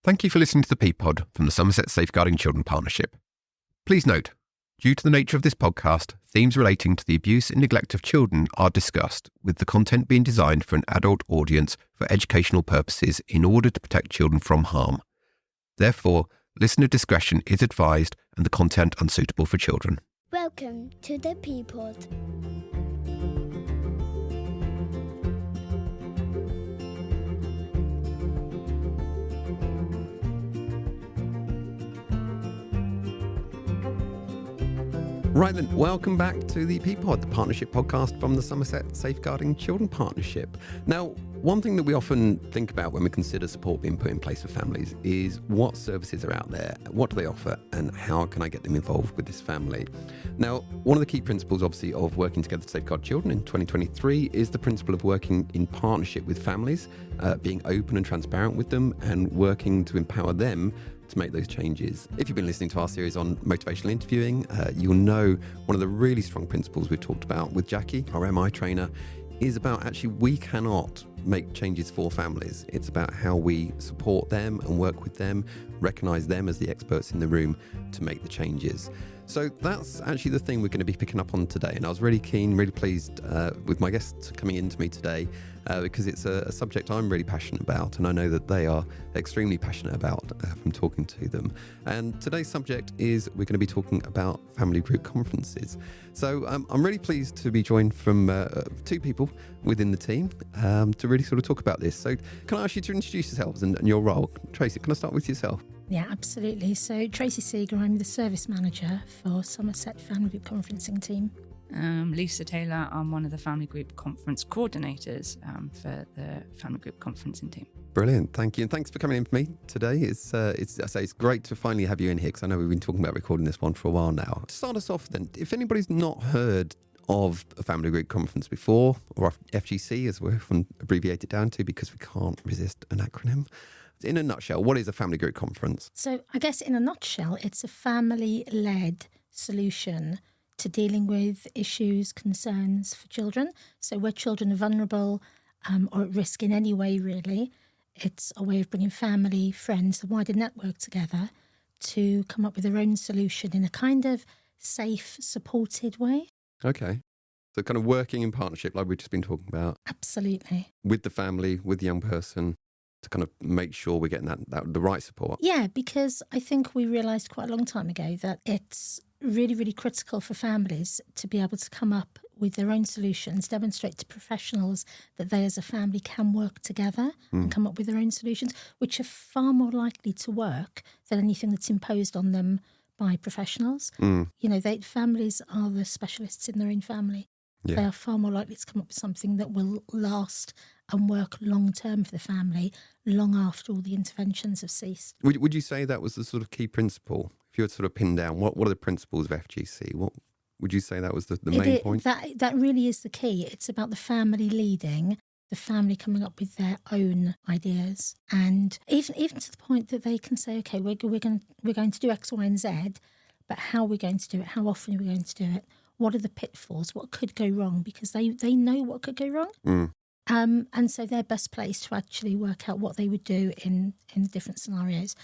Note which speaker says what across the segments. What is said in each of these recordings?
Speaker 1: Thank you for listening to the ThePPod from the Somerset Safeguarding Children Partnership. Please note, due to the nature of this podcast, themes relating to the abuse and neglect of children are discussed, with the content being designed for an adult audience for educational purposes in order to protect children from harm. Therefore, listener discretion is advised and the content unsuitable for children.
Speaker 2: Welcome to the ThePPod.
Speaker 1: Right then, welcome back to the ThePPod, the partnership podcast from the Somerset Safeguarding Children Partnership. Now, one thing that we often think about when we consider support being put in place for families is what services are out there, what do they offer, and how can I get them involved with this family? Now, one of the key principles, obviously, of working together to safeguard children in 2023 is the principle of working in partnership with families, being open and transparent with them, and working to empower them to make those changes. If you've been listening to our series on motivational interviewing, you'll know one of the really strong principles we've talked about with Jackie, our MI trainer, is about actually we cannot make changes for families. It's about how we support them and work with them, recognise them as the experts in the room to make the changes. So that's actually the thing we're going to be picking up on today. And I was really keen, really pleased with my guests coming in to me today because it's a subject I'm really passionate about. And I know that they are extremely passionate about from talking to them. And today's subject is we're going to be talking about family group conferences. So I'm really pleased to be joined from two people within the team to really sort of talk about this. So can I ask you to introduce yourselves and your role? Tracey, can I start with yourself?
Speaker 3: Yeah, absolutely. So Tracey Seager, I'm the service manager for Somerset Family Group Conferencing team.
Speaker 4: Lisa Taylor, I'm one of the family group conference coordinators for the family group conferencing team.
Speaker 1: Brilliant, thank you, and thanks for coming in for me today. It's great to finally have you in here because I know we've been talking about recording this one for a while now. To start us off, then, if anybody's not heard of a family group conference before, or FGC as we're often abbreviated down to because we can't resist an acronym. In a nutshell, what is a family group conference?
Speaker 3: So I guess in a nutshell, it's a family-led solution to dealing with issues, concerns for children. So where children are vulnerable or at risk in any way, really, it's a way of bringing family, friends, the wider network together to come up with their own solution in a kind of safe, supported way.
Speaker 1: Okay. So kind of working in partnership like we've just been talking about.
Speaker 3: Absolutely.
Speaker 1: With the family, with the young person, to kind of make sure we're getting that the right support.
Speaker 3: Yeah, because I think we realised quite a long time ago that it's really, really critical for families to be able to come up with their own solutions, demonstrate to professionals that they as a family can work together and come up with their own solutions, which are far more likely to work than anything that's imposed on them by professionals. You know, families are the specialists in their own family. Yeah. They are far more likely to come up with something that will last and work long term for the family, long after all the interventions have ceased.
Speaker 1: Would you say that was the sort of key principle? If you were to sort of pin down, what are the principles of FGC? What would you say that was the main point?
Speaker 3: That really is the key. It's about the family leading, the family coming up with their own ideas, and even to the point that they can say, okay, we're going to do X, Y, and Z, but how are we going to do it? How often are we going to do it? What are the pitfalls? What could go wrong? Because they know what could go wrong. And so they're best placed to actually work out what they would do in the different scenarios.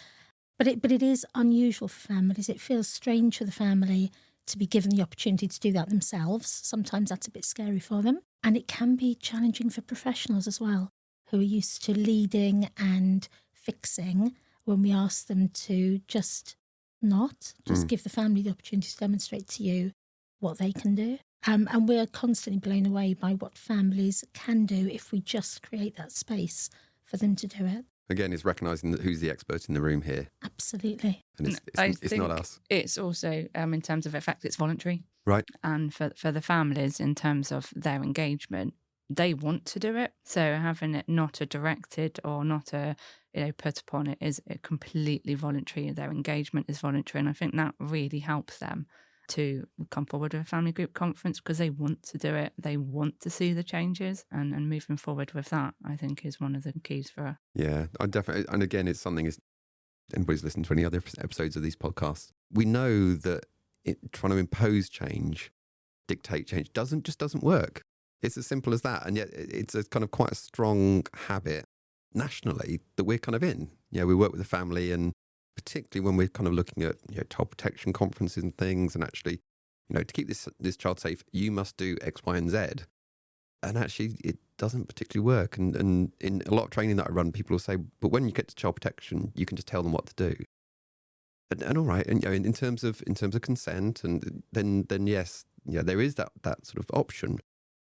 Speaker 3: But it is unusual for families. It feels strange for the family to be given the opportunity to do that themselves. Sometimes that's a bit scary for them. And it can be challenging for professionals as well, who are used to leading and fixing when we ask them to just give the family the opportunity to demonstrate to you what they can do. And we're constantly blown away by what families can do if we just create that space for them to do it.
Speaker 1: Again, it's recognising who's the expert in the room here.
Speaker 3: Absolutely.
Speaker 1: And it's not us.
Speaker 4: It's also, in terms of effect, it's voluntary.
Speaker 1: Right.
Speaker 4: And for the families, in terms of their engagement, they want to do it. So having it not a directed or not a put upon, it is completely voluntary. Their engagement is voluntary. And I think that really helps them to come forward with a family group conference because they want to do it. They want to see the changes, and moving forward with that, I think, is one of the keys for us.
Speaker 1: Yeah, I definitely. And again, it's something, if anybody's listened to any other episodes of these podcasts, we know that trying to impose change, dictate change, doesn't work. It's as simple as that. And yet it's a kind of quite a strong habit nationally that we're kind of in. we work with the family, and particularly when we're kind of looking at child protection conferences and things, and actually, to keep this child safe, you must do X, Y, and Z. And actually, it doesn't particularly work. And in a lot of training that I run, people will say, but when you get to child protection, you can just tell them what to do. And all right, and in terms of consent, and then yes, there is that sort of option.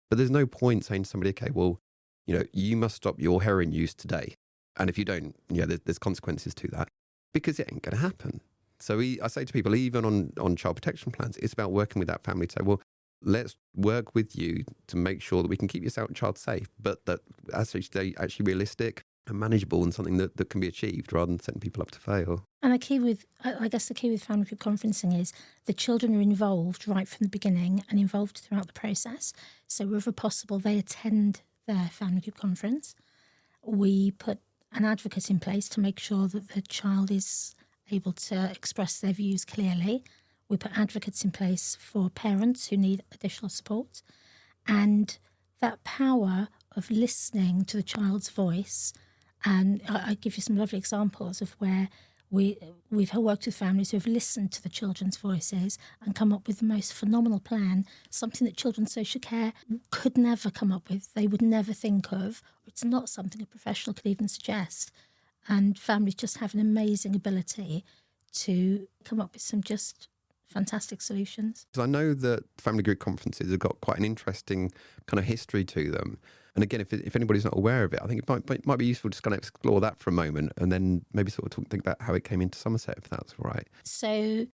Speaker 1: But there's no point saying to somebody, okay, well, you must stop your heroin use today. And if you don't, there's consequences to that, because it ain't going to happen. So I say to people, even on child protection plans, it's about working with that family to say, well, let's work with you to make sure that we can keep your child safe, but that as they stay actually realistic and manageable, and something that can be achieved, rather than setting people up to fail.
Speaker 3: And the key with family group conferencing is the children are involved right from the beginning and involved throughout the process. So wherever possible, they attend their family group conference. We put an advocate in place to make sure that the child is able to express their views clearly. We put advocates in place for parents who need additional support. And that power of listening to the child's voice, and I give you some lovely examples of where we've worked with families who have listened to the children's voices and come up with the most phenomenal plan, something that children's social care could never come up with, they would never think of. It's not something a professional could even suggest. And families just have an amazing ability to come up with some just fantastic solutions.
Speaker 1: Because I know that family group conferences have got quite an interesting kind of history to them. And again, if anybody's not aware of it, I think it might be useful to just kind of explore that for a moment, and then maybe sort of think about how it came into Somerset, if that's all right.
Speaker 3: So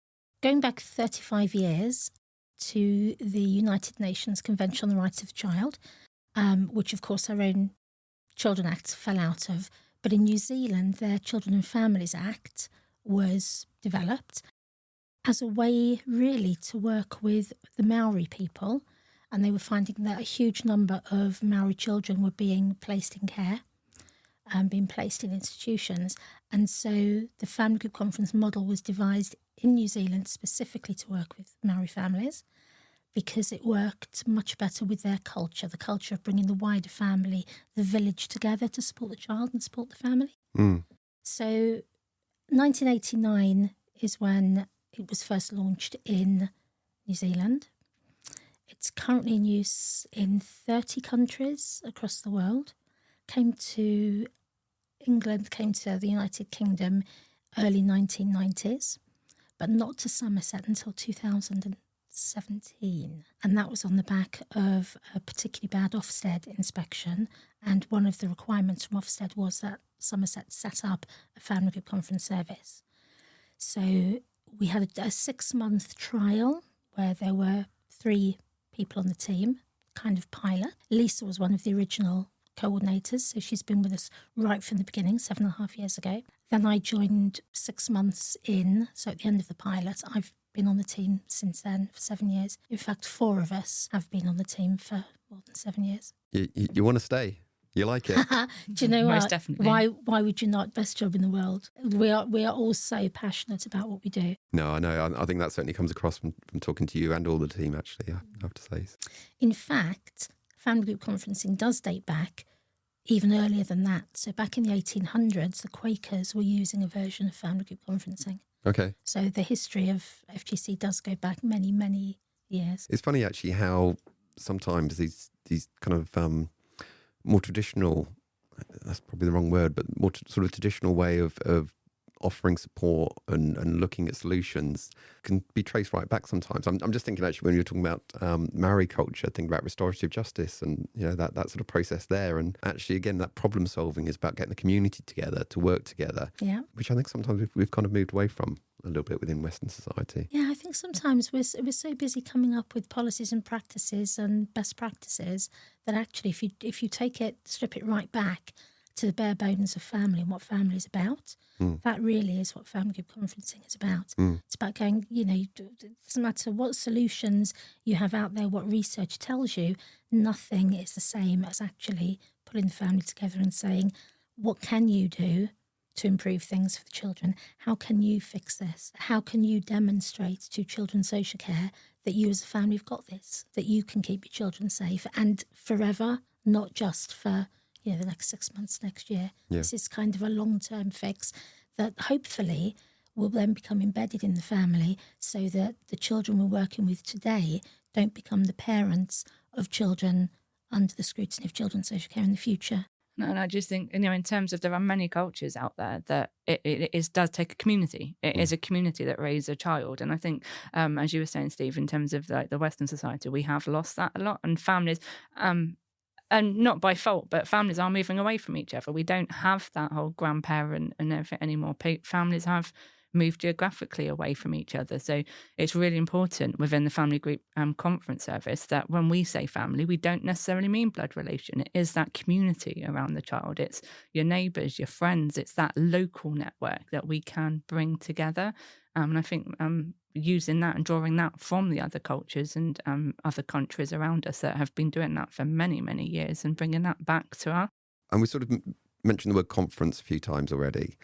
Speaker 3: going back 35 years to the United Nations Convention on the Rights of the Child, which of course our own Children Act fell out of, but in New Zealand, their Children and Families Act was developed as a way really to work with the Maori people. And they were finding that a huge number of Maori children were being placed in care and being placed in institutions. And so the family group conference model was devised in New Zealand specifically to work with Maori families, because it worked much better with their culture, the culture of bringing the wider family, the village together to support the child and support the family. So 1989 is when it was first launched in New Zealand. It's currently in use in 30 countries across the world. Came to England, came to the United Kingdom early 1990s, but not to Somerset until 2017. And that was on the back of a particularly bad Ofsted inspection. And one of the requirements from Ofsted was that Somerset set up a family group conference service. So we had a 6-month trial where there were 3 people on the team, kind of pilot. Lisa was one of the original coordinators, so she's been with us right from the beginning, 7.5 years ago. Then I joined 6 months in, so at the end of the pilot, I've been on the team since then for 7 years. In fact, 4 of us have been on the team for more than 7 years.
Speaker 1: You want to stay? You like it?
Speaker 3: Do you know
Speaker 4: Most
Speaker 3: what?
Speaker 4: definitely.
Speaker 3: Why would you not? Best job in the world. We are all so passionate about what we do.
Speaker 1: No, I know. I think that certainly comes across from talking to you and all the team, actually, I have to say.
Speaker 3: In fact, family group conferencing does date back even earlier than that. So back in the 1800s, the Quakers were using a version of family group conferencing.
Speaker 1: Okay.
Speaker 3: So the history of FGC does go back many, many years.
Speaker 1: It's funny, actually, how sometimes these kind of more traditional, that's probably the wrong word, but more sort of traditional way of offering support and looking at solutions can be traced right back sometimes. I'm just thinking, actually, when you're talking about Maori culture, thinking about restorative justice and that sort of process there. And actually, again, that problem solving is about getting the community together to work together, which I think sometimes we've kind of moved away from a little bit within Western society.
Speaker 3: Yeah, I think sometimes we're so busy coming up with policies and practices and best practices that actually, if you strip it right back to the bare bones of family and what family is about, that really is what family group conferencing is about. It's about going, it doesn't matter what solutions you have out there, what research tells you, nothing is the same as actually putting the family together and saying, what can you do to improve things for the children? How can you fix this? How can you demonstrate to children's social care that you as a family have got this, that you can keep your children safe and forever, not just for the next 6 months, next year.
Speaker 1: Yeah.
Speaker 3: This is kind of a long-term fix that hopefully will then become embedded in the family so that the children we're working with today don't become the parents of children under the scrutiny of children's social care in the future.
Speaker 4: And I just think, in terms of there are many cultures out there that it does take a community. It is a community that raises a child. And I think, as you were saying, Steve, in terms of like the Western society, we have lost that a lot. And families, and not by fault, but families are moving away from each other. We don't have that whole grandparent and everything anymore. Families have moved geographically away from each other. So it's really important within the family group conference service that when we say family, we don't necessarily mean blood relation. It is that community around the child. It's your neighbours, your friends. It's that local network that we can bring together. And I think using that and drawing that from the other cultures and other countries around us that have been doing that for many, many years and bringing that back to us.
Speaker 1: And we sort of mentioned the word conference a few times already.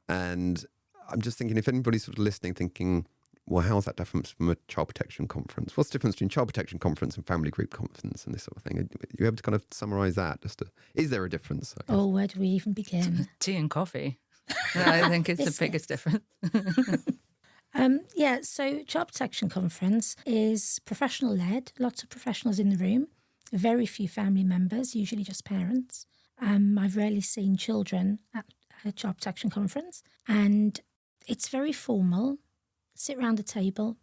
Speaker 1: And I'm just thinking, if anybody's sort of listening, thinking, well, how's that different from a child protection conference? What's the difference between child protection conference and family group conference and this sort of thing? Are you able to kind of summarise that? Is there a difference?
Speaker 3: Oh, where do we even begin?
Speaker 4: Tea and coffee. I think it's the biggest difference.
Speaker 3: So child protection conference is professional-led, lots of professionals in the room, very few family members, usually just parents. I've rarely seen children at a child protection conference, and it's very formal. Sit around a table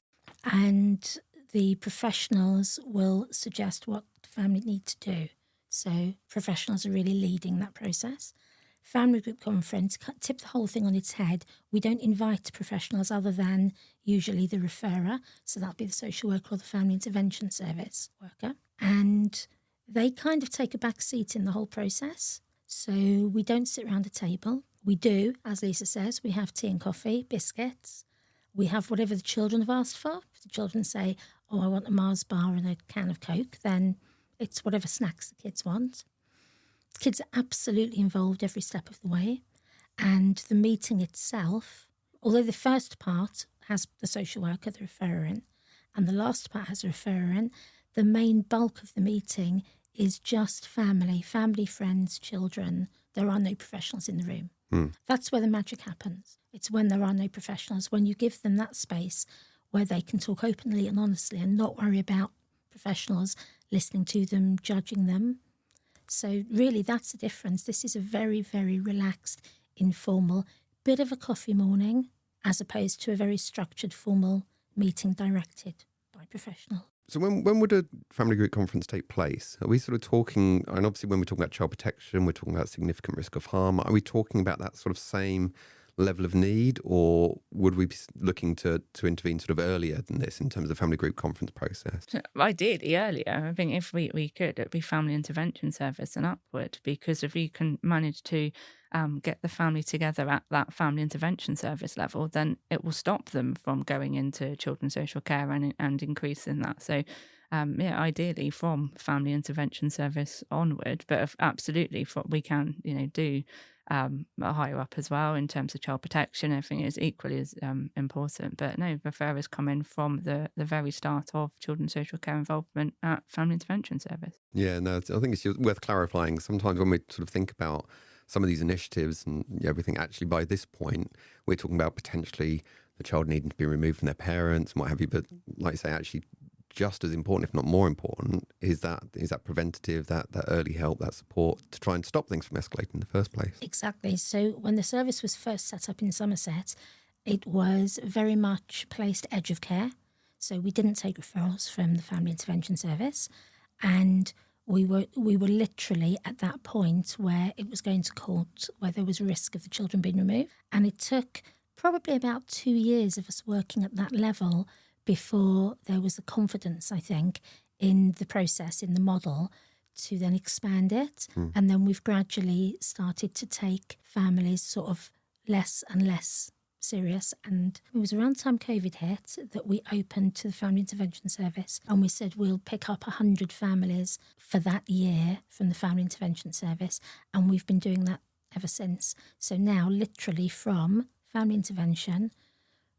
Speaker 3: and the professionals will suggest what the family need to do. So professionals are really leading that process. Family group conference, tip the whole thing on its head. We don't invite professionals other than usually the referrer. So that'll be the social worker or the family intervention service worker. And they kind of take a back seat in the whole process. So we don't sit around a table. We do, as Lisa says, we have tea and coffee, biscuits. We have whatever the children have asked for. If the children say, oh, I want a Mars bar and a can of Coke, then it's whatever snacks the kids want. Kids are absolutely involved every step of the way. And the meeting itself, although the first part has the social worker, the referrer in, and the last part has a referrer in, the main bulk of the meeting is just family, friends, children. There are no professionals in the room. That's where the magic happens. It's when there are no professionals, when you give them that space where they can talk openly and honestly and not worry about professionals listening to them, judging them. So really that's the difference. This is a very, very relaxed, informal, bit of a coffee morning as opposed to a very structured, formal meeting directed by professionals.
Speaker 1: So when would a family group conference take place? Are we sort of talking, and obviously when we're talking about child protection, we're talking about significant risk of harm. Are we talking about that sort of same level of need, or would we be looking to intervene sort of earlier than this in terms of the family group conference process?
Speaker 4: Ideally earlier. I think if we could, it'd be family intervention service and upward, because if you can manage to get the family together at that family intervention service level, then it will stop them from going into children's social care and increasing that. So ideally from family intervention service onward, but absolutely we can do higher up as well in terms of child protection. Everything is equally as important. But no, referrers come in from the very start of children's social care involvement at family intervention service.
Speaker 1: Yeah, no, I think it's worth clarifying. Sometimes when we sort of think about some of these initiatives and everything, actually by this point, we're talking about potentially the child needing to be removed from their parents and what have you. But like I say, actually just as important, if not more important, is that preventative, that early help, that support to try and stop things from escalating in the first place.
Speaker 3: Exactly. So when the service was first set up in Somerset, it was very much placed edge of care. So we didn't take referrals from the family intervention service, and we were literally at that point where it was going to court, where there was a risk of the children being removed. And it took probably about 2 years of us working at that level before there was the confidence, I think, in the process, in the model, to then expand it. And then we've gradually started to take families sort of less and less serious. And it was around the time COVID hit that we opened to the family intervention service, and we said we'll pick up 100 families for that year from the family intervention service, and we've been doing that ever since. So now literally from family intervention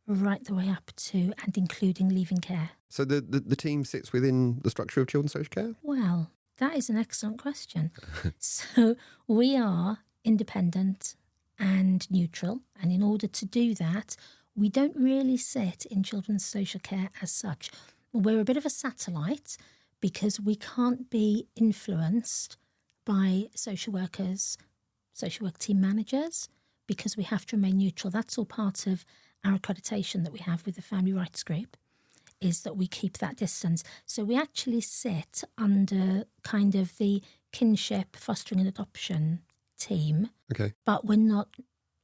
Speaker 3: right the way up to and including leaving care.
Speaker 1: So the team sits within the structure of children's social care?
Speaker 3: Well, That is an excellent question. So we are independent and neutral. And in order to do that, we don't really sit in children's social care as such. We're a bit of a satellite because we can't be influenced by social workers, social work team managers, because we have to remain neutral. That's all part of our accreditation that we have with the Family Rights Group, is that we keep that distance. So we actually sit under kind of the kinship, fostering and adoption team,
Speaker 1: Okay.
Speaker 3: but we're not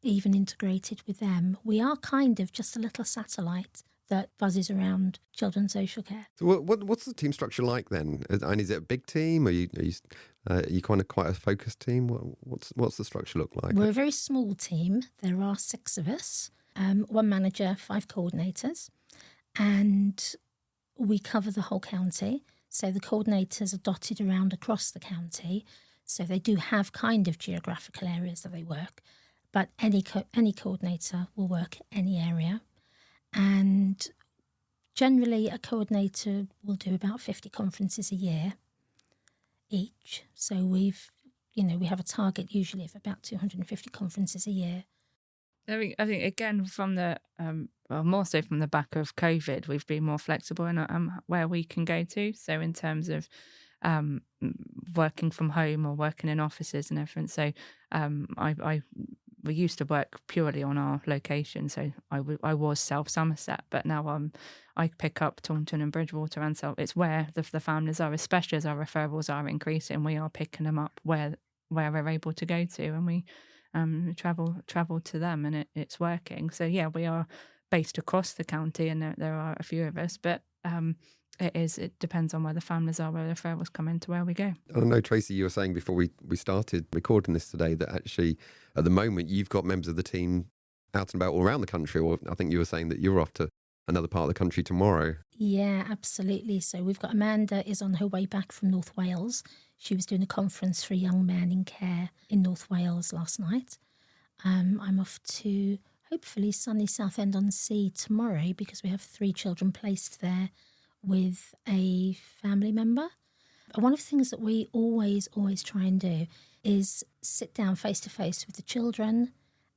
Speaker 3: even integrated with them. We are kind of just a little satellite that buzzes around children's social care.
Speaker 1: So what's the team structure like then? And is it a big team? Are you kind of quite a focused team? What's the structure look like?
Speaker 3: We're a very small team. There are 6 of us, 1 manager, 5 coordinators, and we cover the whole county. So the coordinators are dotted around across the county. So they do have kind of geographical areas that they work, but any coordinator will work any area. And generally a coordinator will do about 50 conferences a year each. So we have a target usually of about 250 conferences a year.
Speaker 4: I think again, from the more so from the back of COVID, we've been more flexible in where we can go to. So in terms of working from home or working in offices and everything. So we used to work purely on our location. So I was South Somerset, but now I pick up Taunton and Bridgewater, and so it's where the families are, especially as our referrals are increasing. We are picking them up where we're able to go to, and we travel to them, and it's working. So yeah, we are based across the county, and there are a few of us, but it depends on where the families are, where the referrals come into where we go.
Speaker 1: I know, Tracey, you were saying before we started recording this today that actually at the moment you've got members of the team out and about all around the country, or I think you were saying that you're off to another part of the country tomorrow.
Speaker 3: Yeah, absolutely. So we've got Amanda is on her way back from North Wales. She was doing a conference for young men in care in North Wales last night. I'm off to hopefully sunny Southend-on-Sea tomorrow because we have 3 children placed there with a family member. One of the things that we always try and do is sit down face to face with the children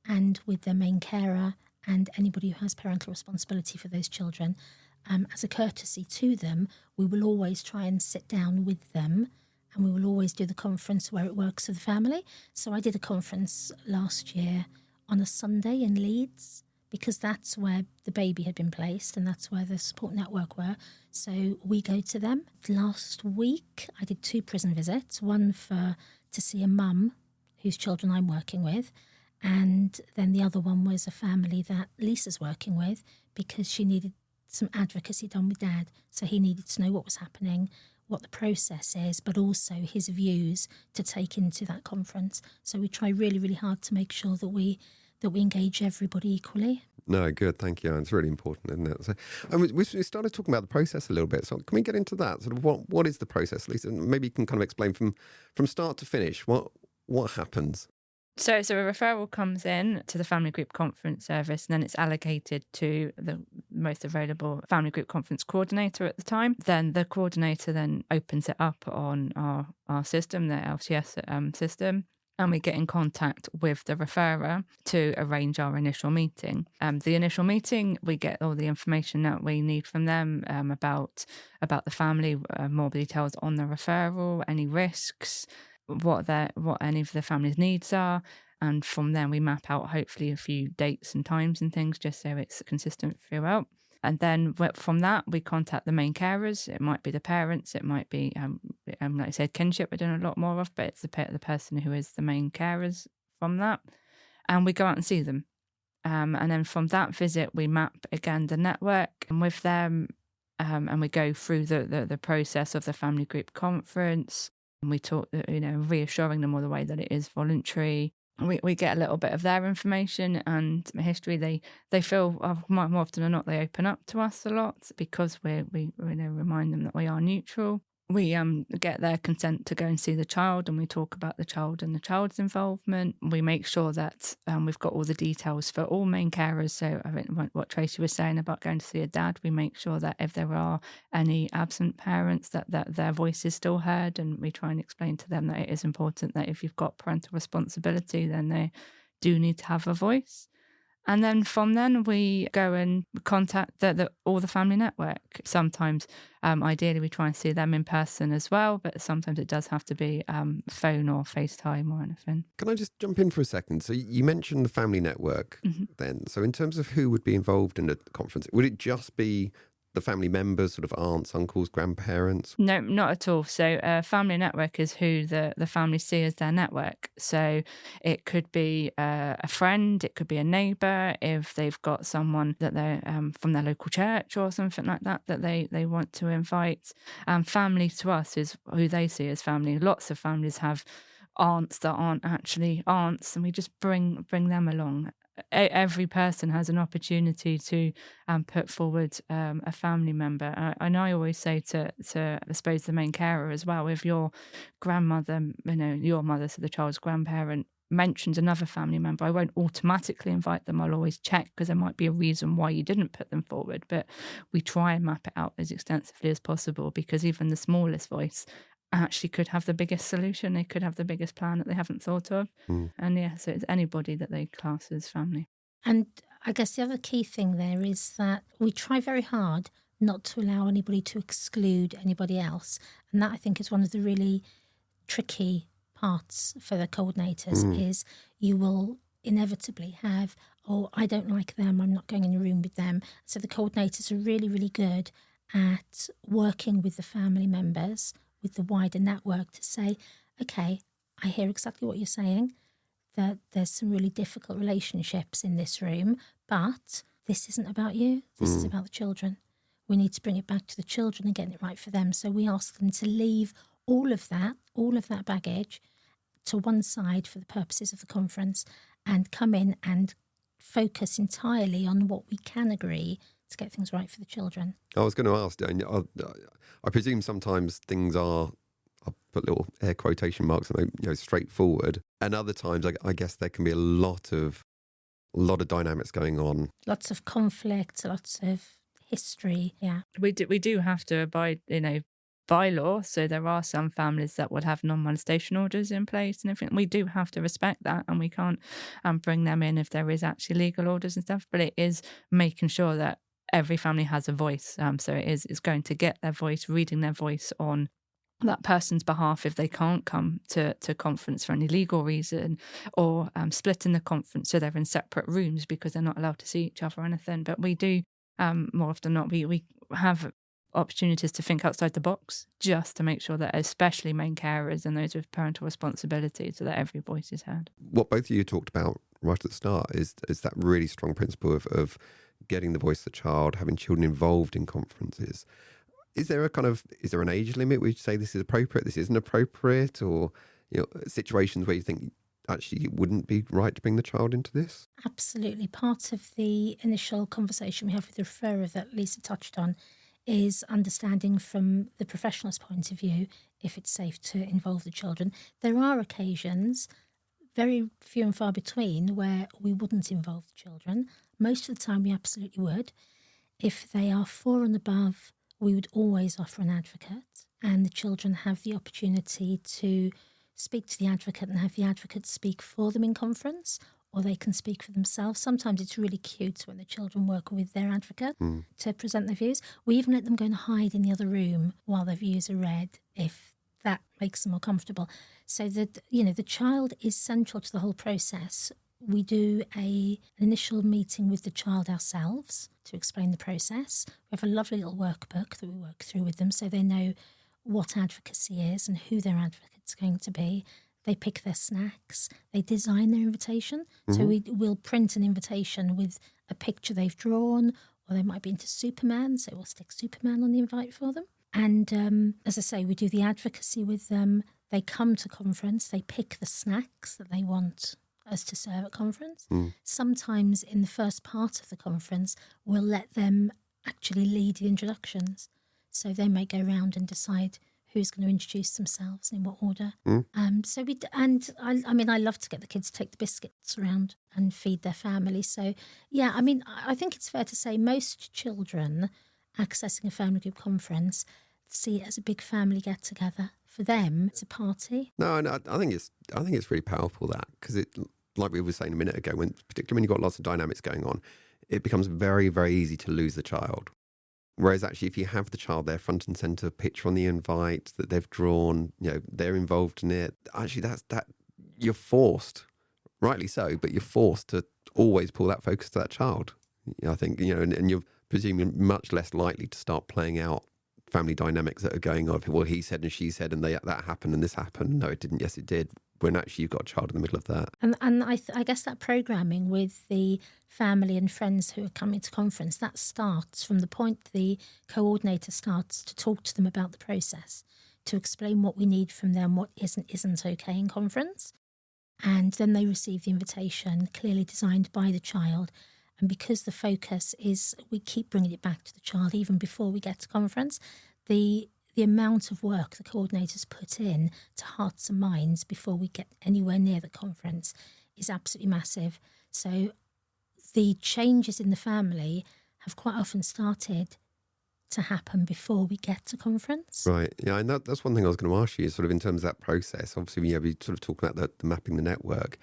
Speaker 3: and with their main carer and anybody who has parental responsibility for those children. As a courtesy to them, we will always try and sit down with them, and we will always do the conference where it works for the family. So I did a conference last year on a Sunday in Leeds, because that's where the baby had been placed and that's where the support network were. So we go to them. Last week, I did 2 prison visits, one to see a mum whose children I'm working with, and then the other one was a family that Lisa's working with because she needed some advocacy done with Dad. So he needed to know what was happening, what the process is, but also his views to take into that conference. So we try really, really hard to make sure that we engage everybody equally.
Speaker 1: No, good, thank you. It's really important, isn't it? So, we started talking about the process a little bit. So can we get into that? Sort of what is the process, Lisa? Maybe you can kind of explain from start to finish what happens.
Speaker 4: So a referral comes in to the family group conference service, and then it's allocated to the most available family group conference coordinator at the time. Then the coordinator then opens it up on our system, the LCS system, and we get in contact with the referrer to arrange our initial meeting. The initial meeting, we get all the information that we need from them about the family, more details on the referral, any risks, what any of the family's needs are, and from then we map out hopefully a few dates and times and things just so it's consistent throughout. And then from that we contact the main carers. It might be the parents, it might be like I said, kinship we're doing a lot more of, but it's the person who is the main carers from that, and we go out and see them, and then from that visit we map again the network and with them, and we go through the process of the family group conference. And we talk, reassuring them all the way that it is voluntary. We get a little bit of their information and history. They feel more often than not they open up to us a lot because we remind them that we are neutral. We get their consent to go and see the child, and we talk about the child and the child's involvement. We make sure that we've got all the details for all main carers. So I think what Tracey was saying about going to see a dad, we make sure that if there are any absent parents, that their voice is still heard, and we try and explain to them that it is important that if you've got parental responsibility, then they do need to have a voice. And then from then, we go and contact all the family network. Sometimes, ideally, we try and see them in person as well, but sometimes it does have to be phone or FaceTime or anything.
Speaker 1: Can I just jump in for a second? So you mentioned the family network then. So in terms of who would be involved in the conference, would it just be the family members, sort of aunts, uncles, grandparents?
Speaker 4: No, not at all. So family network is who the family see as their network. So it could be a friend, it could be a neighbour, if they've got someone that they're from their local church or something like that they want to invite. Family to us is who they see as family. Lots of families have aunts that aren't actually aunts, and we just bring them along. Every person has an opportunity to put forward a family member. And I always say to I suppose the main carer as well, if your grandmother, your mother, so the child's grandparent, mentions another family member, I won't automatically invite them. I'll always check, because there might be a reason why you didn't put them forward. But we try and map it out as extensively as possible, because even the smallest voice actually could have the biggest solution. They could have the biggest plan that they haven't thought of. And so it's anybody that they class as family.
Speaker 3: And I guess the other key thing there is that we try very hard not to allow anybody to exclude anybody else. And that, I think, is one of the really tricky parts for the coordinators, is you will inevitably have, oh, I don't like them, I'm not going in a room with them. So the coordinators are really, really good at working with the family members, with the wider network, to say, okay, I hear exactly what you're saying, that there's some really difficult relationships in this room, but this isn't about you, this is about the children. We need to bring it back to the children and get it right for them. So we ask them to leave all of that baggage to one side for the purposes of the conference, and come in and focus entirely on what we can agree to get things right for the children.
Speaker 1: I was going to ask, I presume sometimes things are, I'll put little air quotation marks on it, straightforward, and other times I guess there can be a lot of dynamics going on.
Speaker 3: Lots of conflict, lots of history, yeah.
Speaker 4: We do have to abide, by law. So there are some families that would have non-molestation orders in place and everything. We do have to respect that, and we can't bring them in if there is actually legal orders and stuff. But it is making sure that every family has a voice. So it's going to get their voice, reading their voice on that person's behalf if they can't come to conference for any legal reason, or splitting the conference so they're in separate rooms because they're not allowed to see each other or anything. But we do, more often than not, we have opportunities to think outside the box, just to make sure that especially main carers and those with parental responsibility, so that every voice is heard. What
Speaker 1: both of you talked about right at the start is that really strong principle of getting the voice of the child, having children involved in conferences. Is there an age limit where you say this is appropriate, this isn't appropriate, or situations where you think actually it wouldn't be right to bring the child into this?
Speaker 3: Absolutely. Part of the initial conversation we have with the referrer that Lisa touched on is understanding from the professional's point of view if it's safe to involve the children. There are occasions, very few and far between, where we wouldn't involve the children. Most of the time we absolutely would. If they are 4 and above, we would always offer an advocate, and the children have the opportunity to speak to the advocate and have the advocate speak for them in conference, or they can speak for themselves. Sometimes it's really cute when the children work with their advocate to present their views. We even let them go and hide in the other room while their views are read, if that makes them more comfortable. So that, the child is central to the whole process. We do an initial meeting with the child ourselves to explain the process. We have a lovely little workbook that we work through with them, so they know what advocacy is and who their advocate's going to be. They pick their snacks. They design their invitation. So we'll print an invitation with a picture they've drawn, or they might be into Superman, so we'll stick Superman on the invite for them. And as I say, we do the advocacy with them. They come to conference. They pick the snacks that they want us to serve at conference. Sometimes in the first part of the conference, we'll let them actually lead the introductions. So they may go around and decide who's going to introduce themselves in what order.
Speaker 1: Mm.
Speaker 3: I love to get the kids to take the biscuits around and feed their family. So, yeah, I think it's fair to say most children accessing a family group conference see it as a big family get together. For them, it's a party.
Speaker 1: No, I think it's really powerful that, because it, like we were saying a minute ago, particularly when you've got lots of dynamics going on, it becomes very, very easy to lose the child. Whereas actually, if you have the child there front and centre, picture on the invite that they've drawn, they're involved in it. Actually, that you're forced, rightly so, but you're forced to always pull that focus to that child. I think, and you're presumably much less likely to start playing out family dynamics that are going on. Well, he said and she said, and that happened and this happened. No, it didn't. Yes, it did. When actually you've got a child in the middle of that.
Speaker 3: And I guess that programming with the family and friends who are coming to conference, that starts from the point the coordinator starts to talk to them about the process, to explain what we need from them, what isn't okay in conference. And then they receive the invitation, clearly designed by the child. And because the focus is, we keep bringing it back to the child even before we get to conference, the amount of work the coordinators put in to hearts and minds before we get anywhere near the conference is absolutely massive. So the changes in the family have quite often started to happen before we get to conference.
Speaker 1: Right. Yeah, and that's one thing I was going to ask you, sort of in terms of that process. Obviously, we sort of talk about the mapping the network.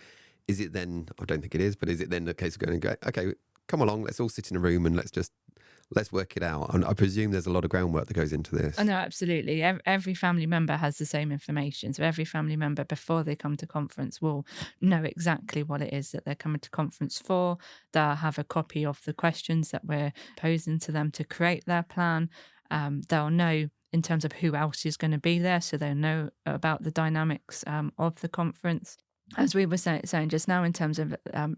Speaker 1: Is it then, I don't think it is, but is it then the case of going, okay, come along, let's all sit in a room and let's work it out? And I presume there's a lot of groundwork that goes into this.
Speaker 4: Oh, no, absolutely. Every family member has the same information. So every family member, before they come to conference, will know exactly what it is that they're coming to conference for. They'll have a copy of the questions that we're posing to them to create their plan. They'll know in terms of who else is going to be there, so they'll know about the dynamics of the conference. As we were saying just now, in terms of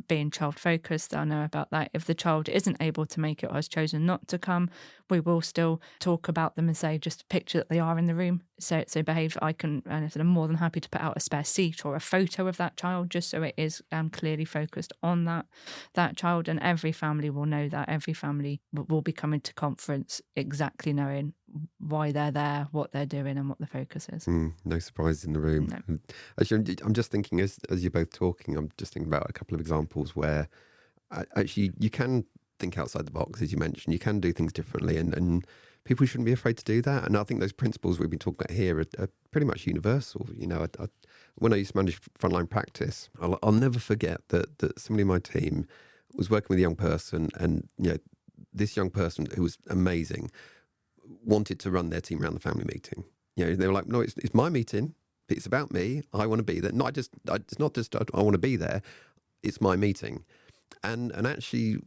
Speaker 4: being child-focused, they'll know about that. If the child isn't able to make it or has chosen not to come, we will still talk about them and say, just picture that they are in the room. So behave. I'm more than happy to put out a spare seat or a photo of that child, just so it is clearly focused on that child. And every family will know that. Every family will be coming to conference exactly knowing why they're there, what they're doing, and what the focus is.
Speaker 1: No surprises in the room.
Speaker 4: No.
Speaker 1: Actually, I'm just thinking, as you're both talking, I'm just thinking about a couple of examples where actually you can think outside the box, as you mentioned. You can do things differently, and people shouldn't be afraid to do that. And I think those principles we've been talking about here are pretty much universal. When I used to manage frontline practice, I'll never forget that somebody in my team was working with a young person, and this young person, who was amazing, wanted to run their team around the family meeting. They were like, no, it's my meeting. It's about me. I want to be there. It's not just I want to be there. It's my meeting. And actually,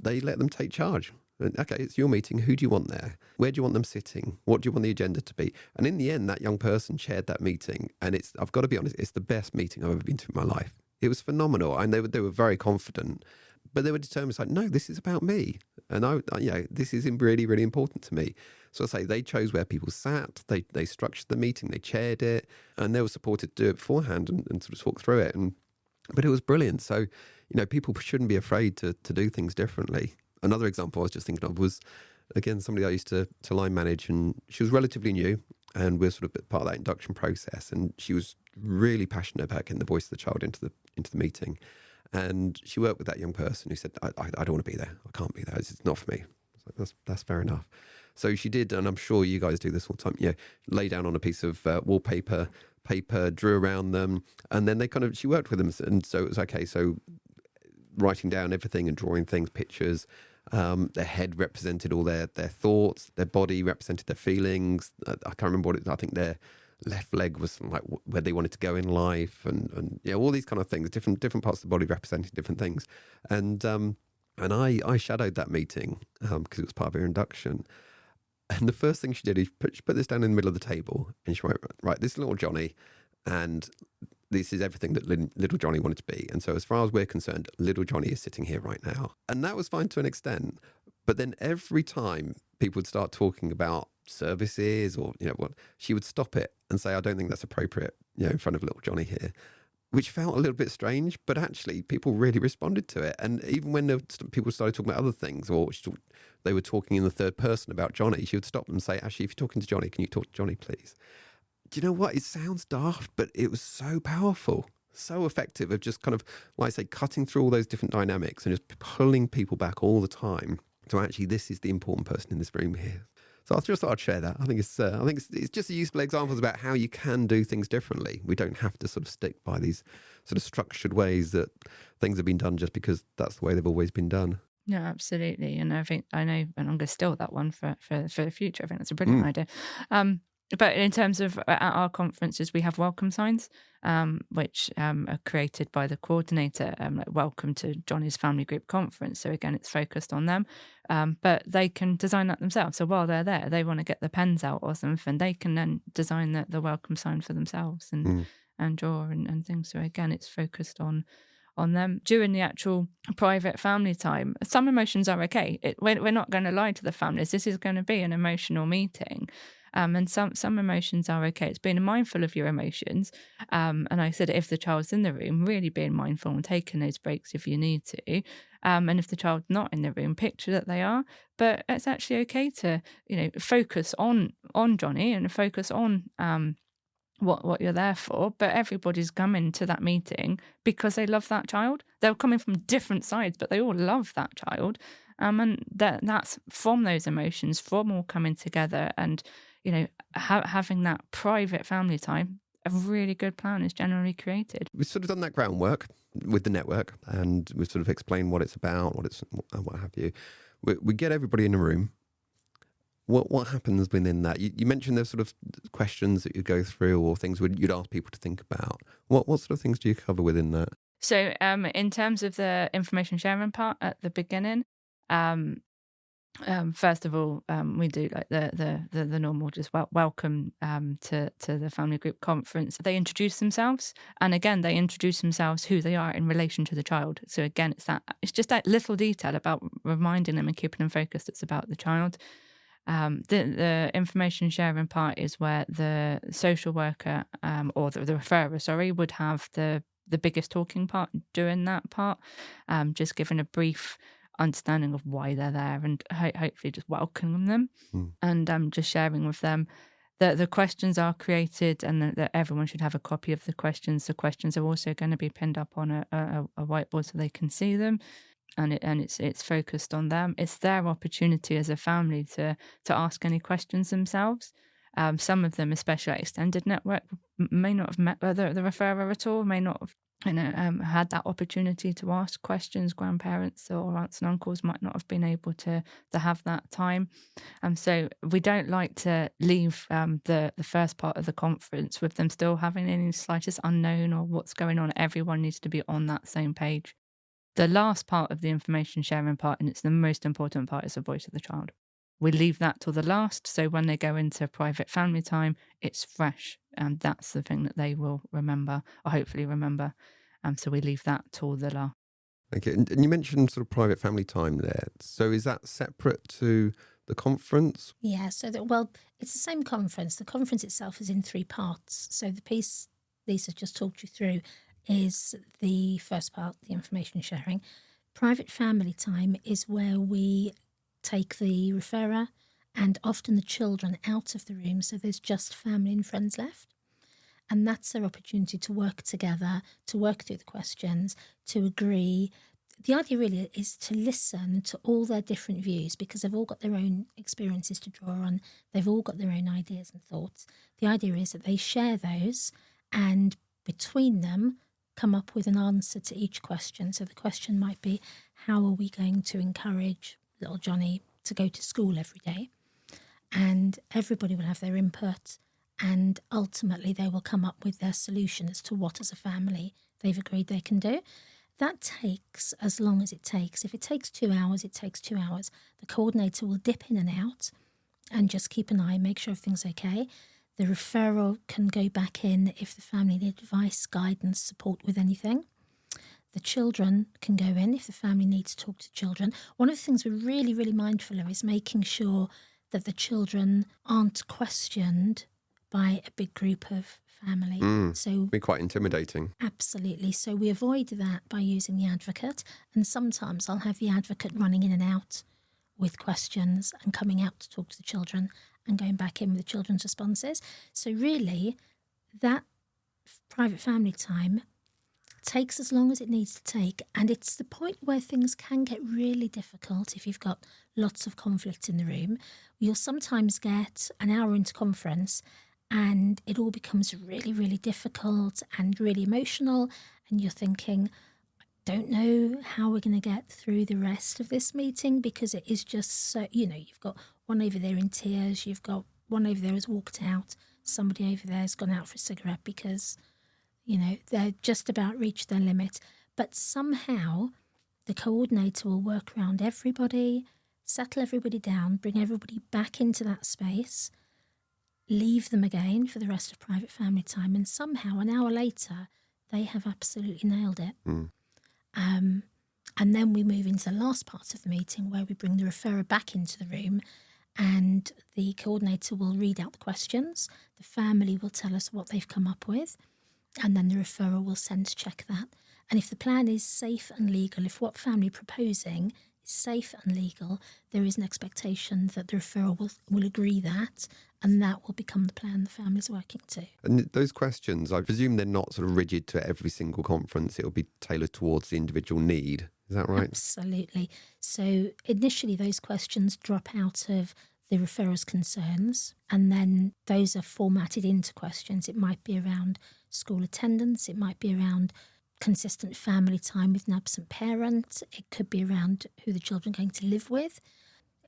Speaker 1: they let them take charge. Okay, it's your meeting. Who do you want there? Where do you want them sitting? What do you want the agenda to be? And in the end, that young person chaired that meeting. And I've got to be honest, it's the best meeting I've ever been to in my life. It was phenomenal. And they were very confident. But they were determined. It's like, no, this is about me. And this is really, really important to me. So I say they chose where people sat. They structured the meeting. They chaired it. And they were supported to do it beforehand and sort of talk through it. But it was brilliant. So, people shouldn't be afraid to do things differently. Another example I was just thinking of was, again, somebody I used to line manage, and she was relatively new, and we're sort of part of that induction process. And she was really passionate about getting the voice of the child into the meeting. And she worked with that young person who said, I don't want to be there. I can't be there. It's not for me. I was like, that's fair enough. So she did, and I'm sure you guys do this all the time, lay down on a piece of wallpaper, drew around them, and then she worked with them. And so it was okay. So writing down everything and drawing things, pictures, their head represented all their thoughts, their body represented their feelings. I can't remember what I think their left leg was like where they wanted to go in life, and all these kind of things, different parts of the body representing different things. And I shadowed that meeting because it was part of her induction. And the first thing she did is she put this down in the middle of the table, and she went, right, this is little Johnny, and this is everything that little Johnny wanted to be. And so as far as we're concerned, little Johnny is sitting here right now. And that was fine to an extent. But then every time people would start talking about services or, what, she would stop it and say, I don't think that's appropriate, in front of little Johnny here. which felt a little bit strange, but actually people really responded to it. And even when people started talking about other things, or they were talking in the third person about Johnny, she would stop them and say, actually, if you're talking to Johnny, can you talk to Johnny, please? Do you know what? It sounds daft, but it was so powerful, so effective of just kind of, like I say, cutting through all those different dynamics and just pulling people back all the time to actually, this is the important person in this room here. So I just thought I'd share that. I think it's just a useful examples about how you can do things differently. We don't have to sort of stick by these sort of structured ways that things have been done just because that's the way they've always been done.
Speaker 4: No, absolutely. And I know, and I'm going to steal that one for the future. I think that's a brilliant idea. But in terms of at our conferences, we have welcome signs, which are created by the coordinator, like welcome to Johnny's family group conference. So again, it's focused on them, but they can design that themselves. So while they're there, they want to get the pens out or something, they can then design the welcome sign for themselves and draw and things. So again, it's focused on them. During the actual private family time, some emotions are okay. We're not going to lie to the families. This is going to be an emotional meeting. And some emotions are okay. It's being mindful of your emotions. And I said, if the child's in the room, really being mindful and taking those breaks if you need to. And if the child's not in the room, picture that they are. But it's actually okay to, focus on Johnny and focus on what you're there for. But everybody's coming to that meeting because they love that child. They're coming from different sides, but they all love that child. And that's from those emotions, from all coming together and, having that private family time. A really good plan is generally created.
Speaker 1: We've sort of done that groundwork with the network, and we've sort of explained what it's about, what have you. We get everybody in a room. What happens within that? You mentioned there's sort of questions that you go through or things you'd ask people to think about. What sort of things do you cover within that?
Speaker 4: So in terms of the information sharing part at the beginning, first of all, we do like the normal just welcome to the family group conference. They introduce themselves, and again they introduce themselves who they are in relation to the child. So again, it's just that little detail about reminding them and keeping them focused. It's about the child. The information sharing part is where the social worker or the referrer, would have the biggest talking part during that part, just giving a brief understanding of why they're there and hopefully just welcoming them and just sharing with them. The questions are created and that everyone should have a copy of the questions. The questions are also going to be pinned up on a whiteboard so they can see them. And it's focused on them. It's their opportunity as a family to ask any questions themselves. Some of them, especially at extended network, may not have met the referrer at all, may not have had that opportunity to ask questions. Grandparents or aunts and uncles might not have been able to have that time. So we don't like to leave the first part of the conference with them still having any slightest unknown or what's going on. Everyone needs to be on that same page. The last part of the information sharing part, and it's the most important part, is the voice of the child. We leave that till the last, so when they go into private family time, it's fresh, and that's the thing that they will remember, or hopefully remember. So we leave that till the last.
Speaker 1: Okay, and you mentioned sort of private family time there. So is that separate to the conference?
Speaker 3: Yeah, so it's the same conference. The conference itself is in 3 parts. So the piece Lisa just talked you through is the first part, the information sharing. Private family time is where we take the referrer and often the children out of the room, so there's just family and friends left. And that's their opportunity to work together, to work through the questions, to agree. The idea really is to listen to all their different views because they've all got their own experiences to draw on. They've all got their own ideas and thoughts. The idea is that they share those and between them come up with an answer to each question. So the question might be, how are we going to encourage little Johnny to go to school every day? And everybody will have their input and ultimately they will come up with their solution as to what as a family they've agreed they can do. That takes as long as it takes. If it takes 2 hours, it takes 2 hours. The coordinator will dip in and out and just keep an eye, make sure everything's okay. The referral can go back in if the family need advice, guidance, support with anything. The children can go in if the family needs to talk to children. One of the things we're really, really mindful of is making sure that the children aren't questioned by a big group of family. So
Speaker 1: Be quite intimidating.
Speaker 3: absolutely. So we avoid that by using the advocate. And sometimes I'll have the advocate running in and out with questions and coming out to talk to the children and going back in with the children's responses. So really, that private family time takes as long as it needs to take. And it's the point where things can get really difficult if you've got lots of conflict in the room. You'll sometimes get an hour into conference and it all becomes really, really difficult and really emotional. And you're thinking, don't know how we're going to get through the rest of this meeting because it is just so, you've got one over there in tears, you've got one over there has walked out, somebody over there has gone out for a cigarette because, they're just about reached their limit. But somehow the coordinator will work around everybody, settle everybody down, bring everybody back into that space, leave them again for the rest of private family time, and somehow an hour later they have absolutely nailed it. And then we move into the last part of the meeting where we bring the referrer back into the room and the coordinator will read out the questions. The family will tell us what they've come up with and then the referrer will send to check that. And if the plan is safe and legal, if what family are proposing is safe and legal, there is an expectation that the referrer will agree that, and that will become the plan the family's working to.
Speaker 1: And those questions, I presume they're not sort of rigid to every single conference. It'll be tailored towards the individual need. Is that right?
Speaker 3: Absolutely. So initially those questions drop out of the referrer's concerns, and then those are formatted into questions. It might be around school attendance, it might be around consistent family time with an absent parent, it could be around who the children are going to live with.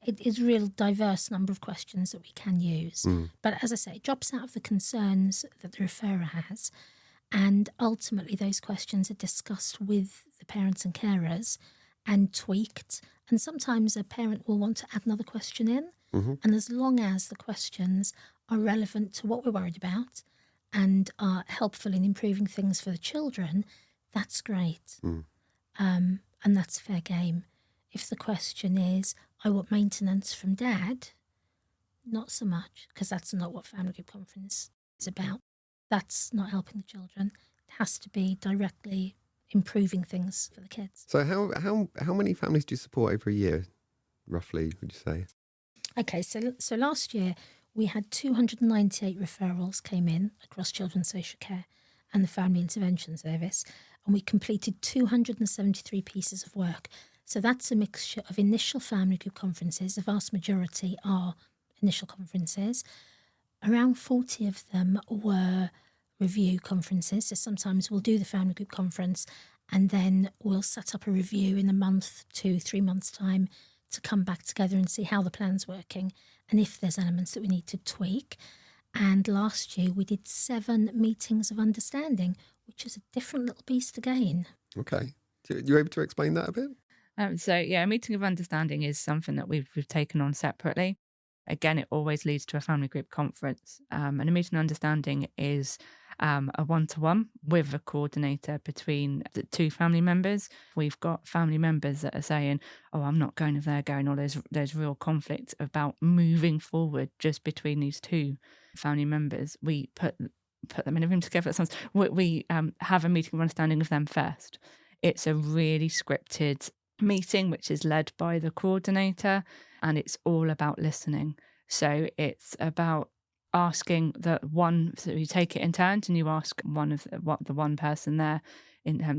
Speaker 3: It is a real diverse number of questions that we can use. But as I say, it drops out of the concerns that the referrer has, and ultimately those questions are discussed with the parents and carers and tweaked. And sometimes a parent will want to add another question in. And as long as the questions are relevant to what we're worried about and are helpful in improving things for the children, that's great. And that's fair game. If the question is, I want maintenance from Dad, not so much, because that's not what family group conference is about. That's not helping the children. It has to be directly improving things for the kids.
Speaker 1: So how many families do you support over a year, roughly, would you say?
Speaker 3: Okay, so last year we had 298 referrals came in across children's social care and the family intervention service, and we completed 273 pieces of work. So that's a mixture of initial family group conferences. The vast majority are initial conferences. Around 40 of them were review conferences. So sometimes we'll do the family group conference and then we'll set up a review in a month to 3 months' time to come back together and see how the plan's working and if there's elements that we need to tweak. And last year we did 7 meetings of understanding, which is a different little beast again.
Speaker 1: Okay. You able to explain that a bit?
Speaker 4: A meeting of understanding is something that we've taken on separately. Again, it always leads to a family group conference. And a meeting of understanding is a one-to-one with a coordinator between the 2 family members. We've got family members that are saying, oh, I'm not going if they're going, or there's real conflict about moving forward just between these 2 family members. We put them in a room together. We have a meeting of understanding of them first. It's a really scripted meeting, which is led by the coordinator, and it's all about listening. So it's about asking so you take it in turns and you ask the one person there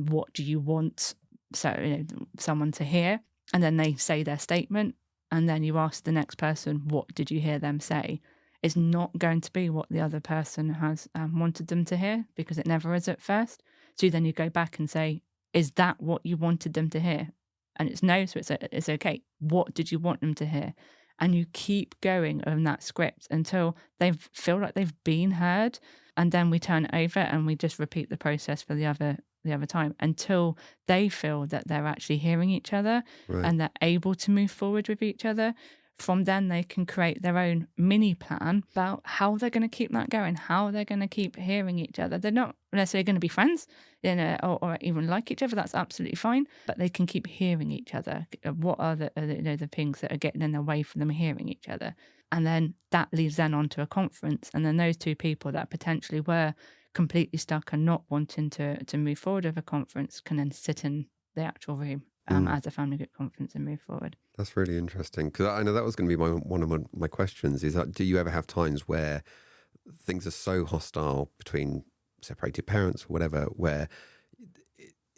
Speaker 4: what do you want someone to hear, and then they say their statement, and then you ask the next person, what did you hear them say? It's not going to be what the other person has wanted them to hear, because it never is at first. So then you go back and say, is that what you wanted them to hear? And it's no, so it's okay. What did you want them to hear? And you keep going on that script until they feel like they've been heard. And then we turn it over and we just repeat the process for the other time until they feel that they're actually hearing each other,
Speaker 1: right,
Speaker 4: and they're able to move forward with each other. From then, they can create their own mini plan about how they're going to keep that going, how they're going to keep hearing each other. They're not necessarily going to be friends, or even like each other. That's absolutely fine. But they can keep hearing each other. What are the things that are getting in the way for them hearing each other? And then that leads then on to a conference. And then those two people that potentially were completely stuck and not wanting to move forward with a conference can then sit in the actual room as a family group conference and move forward.
Speaker 1: That's really interesting, because I know that was going to be one of my questions is that, do you ever have times where things are so hostile between separated parents or whatever, where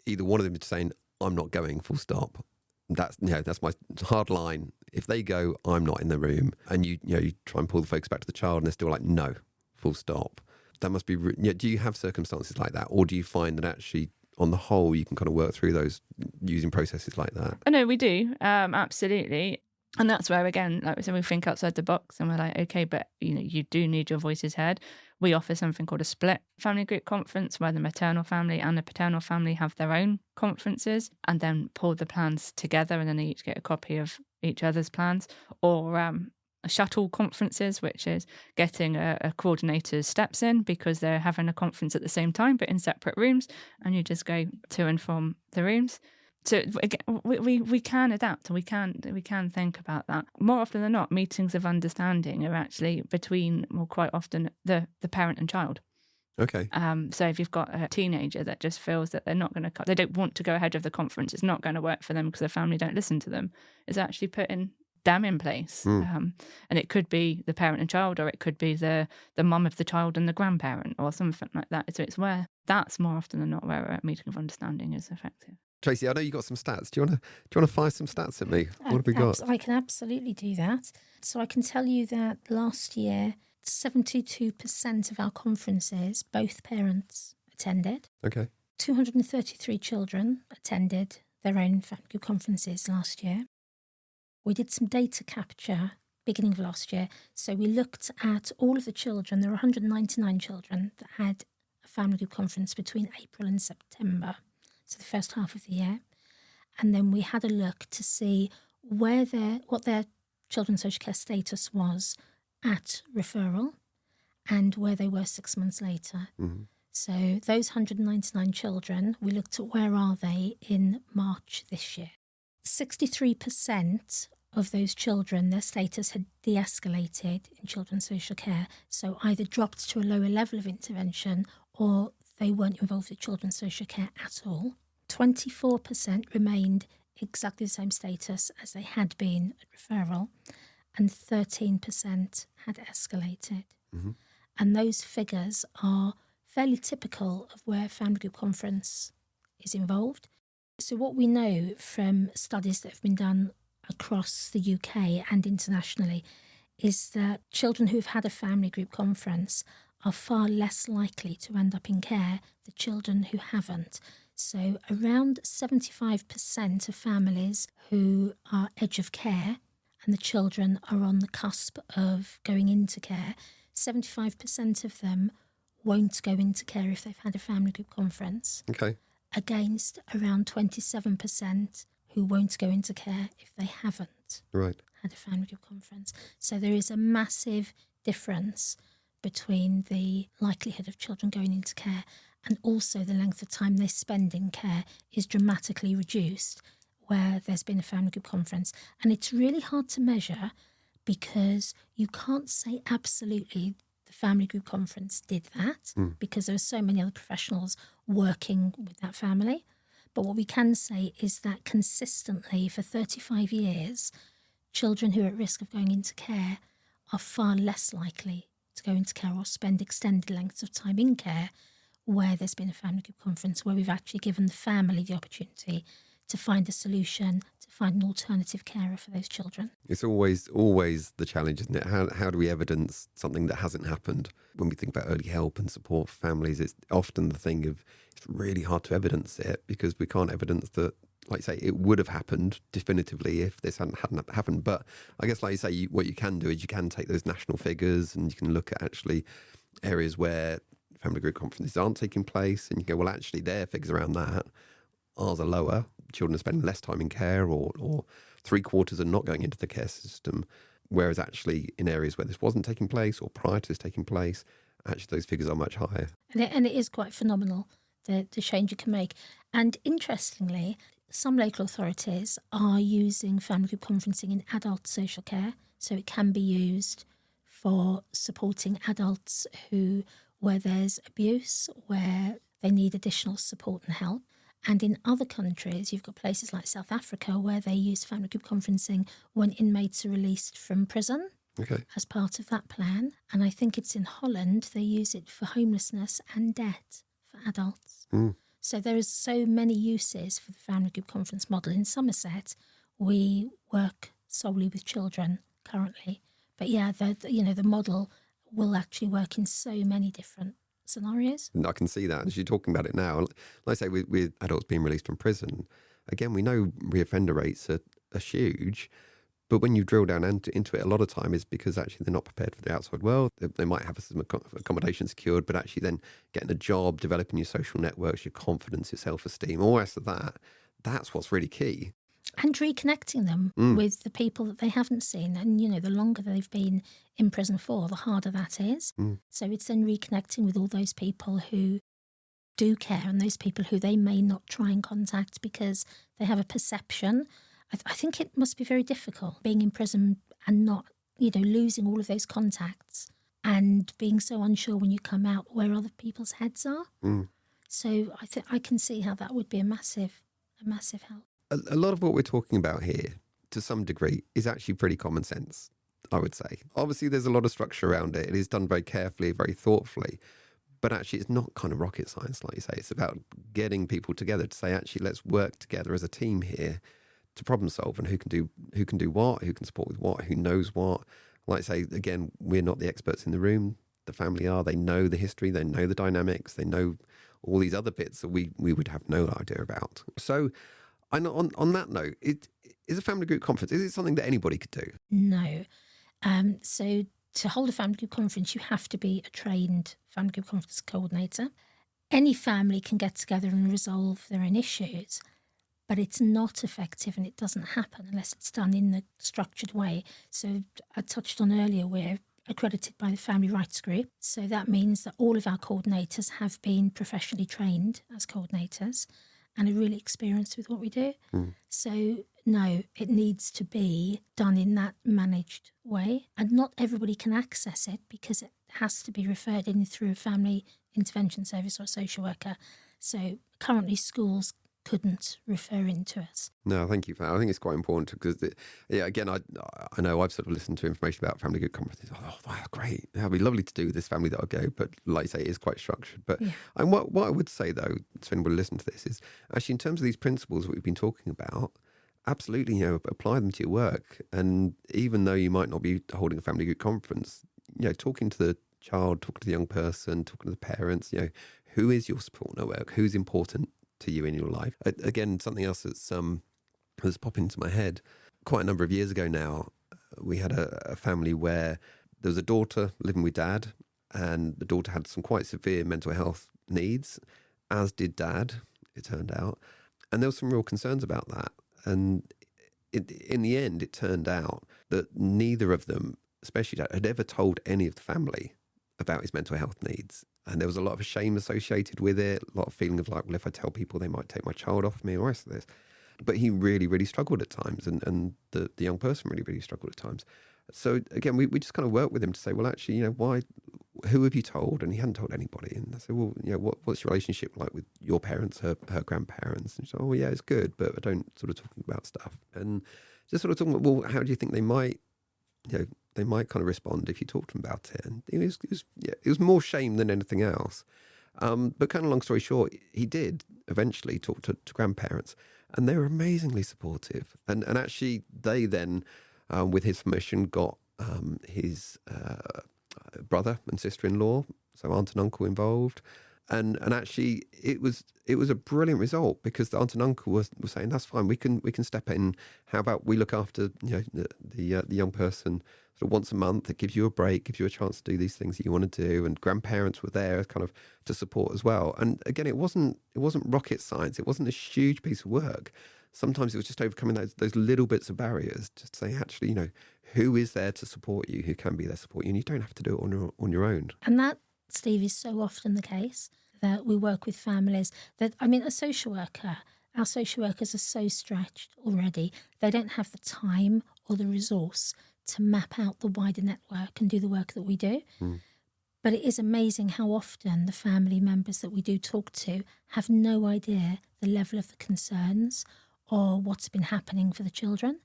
Speaker 1: either one of them is saying, I'm not going, full stop. That's my hard line. If they go, I'm not in the room, and you try and pull the focus back to the child and they're still like, no, full stop. That must be, do you have circumstances like that? Or do you find that actually, on the whole, you can kind of work through those using processes like that?
Speaker 4: Oh, no, we do. Absolutely. And that's where, again, like we said, we think outside the box and we're like, okay, but you do need your voices heard. We offer something called a split family group conference where the maternal family and the paternal family have their own conferences and then pull the plans together, and then they each get a copy of each other's plans, or shuttle conferences, which is getting a coordinator's steps in because they're having a conference at the same time but in separate rooms, and you just go to and from the rooms. So again, we can adapt, and we can think about that. More often than not, meetings of understanding are actually between, well, quite often the parent and child.
Speaker 1: Okay.
Speaker 4: So if you've got a teenager that just feels that they don't want to go ahead of the conference, it's not going to work for them because their family don't listen to them, it's actually putting them in place. And it could be the parent and child, or it could be the mum of the child and the grandparent, or something like that. So it's where that's more often than not where a meeting of understanding is effective.
Speaker 1: Tracey, I know you got some stats. Do you want to fire some stats at me? What have we got?
Speaker 3: I can absolutely do that. So I can tell you that last year, 72% of our conferences, both parents attended.
Speaker 1: Okay.
Speaker 3: 233 children attended their own family group conferences last year. We did some data capture beginning of last year. So we looked at all of the children. There were 199 children that had a family group conference between April and September, so the first half of the year. And then we had a look to see what their children's social care status was at referral and where they were 6 months later. Mm-hmm. So those 199 children, we looked at where are they in March this year. 63% of those children, their status had de-escalated in children's social care, so either dropped to a lower level of intervention or they weren't involved with children's social care at all. 24% remained exactly the same status as they had been at referral, and 13% had escalated. Mm-hmm. And those figures are fairly typical of where family group conference is involved. So what we know from studies that have been done across the UK and internationally is that children who've had a family group conference are far less likely to end up in care than children who haven't. So around 75% of families who are edge of care and the children are on the cusp of going into care, 75% of them won't go into care if they've had a family group conference.
Speaker 1: Okay.
Speaker 3: Against around 27% who won't go into care if they haven't had a family group conference. So there is a massive difference between the likelihood of children going into care, and also the length of time they spend in care is dramatically reduced where there's been a family group conference. And it's really hard to measure because you can't say absolutely the family group conference did that because there are so many other professionals working with that family. But what we can say is that consistently for 35 years, children who are at risk of going into care are far less likely to go into care or spend extended lengths of time in care where there's been a family group conference, where we've actually given the family the opportunity to find a solution, to find an alternative carer for those children.
Speaker 1: It's always the challenge, isn't it? How do we evidence something that hasn't happened? When we think about early help and support for families, it's often the thing of it's really hard to evidence it because we can't evidence that, like you say, it would have happened definitively if this hadn't happened. But I guess, like you say, what you can do is you can take those national figures and you can look at actually areas where family group conferences aren't taking place and you go, well, actually their figures around that, ours are lower. children are spending less time in care, or 3/4 are not going into the care system, whereas actually in areas where this wasn't taking place or prior to this taking place, actually those figures are much higher.
Speaker 3: And it is quite phenomenal, the change you can make. And interestingly, some local authorities are using family group conferencing in adult social care. So it can be used for supporting adults where there's abuse, where they need additional support and help. And in other countries, you've got places like South Africa where they use family group conferencing when inmates are released from prison.
Speaker 1: Okay.
Speaker 3: As part of that plan. And I think it's in Holland, they use it for homelessness and debt for adults. So there is so many uses for the family group conference model. In Somerset, we work solely with children currently. But yeah, the model will actually work in so many different scenarios.
Speaker 1: And I can see that as you're talking about it now. Like I say, with adults being released from prison, again, we know reoffender rates are huge. But when you drill down into it, a lot of time is because actually they're not prepared for the outside world. They might have some accommodation secured, but actually then getting a job, developing your social networks, your confidence, your self-esteem, all the rest of that, that's what's really key.
Speaker 3: And reconnecting them with the people that they haven't seen. And, the longer they've been in prison for, the harder that is. So it's then reconnecting with all those people who do care and those people who they may not try and contact because they have a perception. I think it must be very difficult being in prison and not, losing all of those contacts and being so unsure when you come out where other people's heads are. So I can see how that would be a massive help.
Speaker 1: A lot of what we're talking about here, to some degree, is actually pretty common sense, I would say. Obviously, there's a lot of structure around it. It is done very carefully, very thoughtfully. But actually, it's not kind of rocket science, like you say. It's about getting people together to say, actually, let's work together as a team here to problem solve, and who can do what, who can support with what, who knows what. Like I say, again, we're not the experts in the room. The family are. They know the history. They know the dynamics. They know all these other bits that we would have no idea about. So on that note, is a family group conference, is it something that anybody could do?
Speaker 3: No. So to hold a family group conference, you have to be a trained family group conference coordinator. Any family can get together and resolve their own issues, but it's not effective and it doesn't happen unless it's done in the structured way. So I touched on earlier, we're accredited by the Family Rights Group. So that means that all of our coordinators have been professionally trained as coordinators and are really experienced with what we do. So no, it needs to be done in that managed way. And not everybody can access it because it has to be referred in through a family intervention service or a social worker. So currently schools couldn't refer into us.
Speaker 1: No, thank you for that. I think it's quite important because, again, I know I've sort of listened to information about family group conferences. Oh, wow, great. That'd be lovely to do with this family that I go. But like you say, it is quite structured. But and what I would say, though, to anyone listening to this is actually in terms of these principles that we've been talking about, absolutely, apply them to your work. And even though you might not be holding a family group conference, talking to the child, talking to the young person, talking to the parents, who is your support network? Who's important to you in your life? Again, something else that's popping into my head. Quite a number of years ago now, we had a family where there was a daughter living with dad, and the daughter had some quite severe mental health needs, as did dad, it turned out. And there were some real concerns about that. And in the end, it turned out that neither of them, especially dad, had ever told any of the family about his mental health needs. And there was a lot of shame associated with it, a lot of feeling of like, well, if I tell people, they might take my child off me, or the rest of this. But he really, really struggled at times. And the young person really, really struggled at times. So again, we just kind of worked with him to say, well, actually, why, who have you told? And he hadn't told anybody. And I said, well, what's your relationship like with your parents, her grandparents? And she said, oh, yeah, it's good, but I don't sort of talk about stuff. And just sort of talking about, well, how do you think they might, they might kind of respond if you talk to them about it. And it was more shame than anything else. But kind of long story short, he did eventually talk to grandparents, and they were amazingly supportive. And actually, they then, with his permission, got his brother and sister-in-law, so aunt and uncle involved. And actually, it was a brilliant result because the aunt and uncle were saying, that's fine, we can step in. How about we look after the young person sort of once a month? It gives you a break, gives you a chance to do these things that you want to do. And grandparents were there kind of to support as well. And again, it wasn't rocket science. It wasn't a huge piece of work, sometimes it was just overcoming those little bits of barriers, just saying, actually, who is there to support you, who can be there to support you, and you don't have to do it on your own.
Speaker 3: And that, Steve, is so often the case that we work with families that, a social worker, our social workers are so stretched already. They don't have the time or the resource to map out the wider network and do the work that we do. But it is amazing how often the family members that we do talk to have no idea the level of the concerns or what's been happening for the children.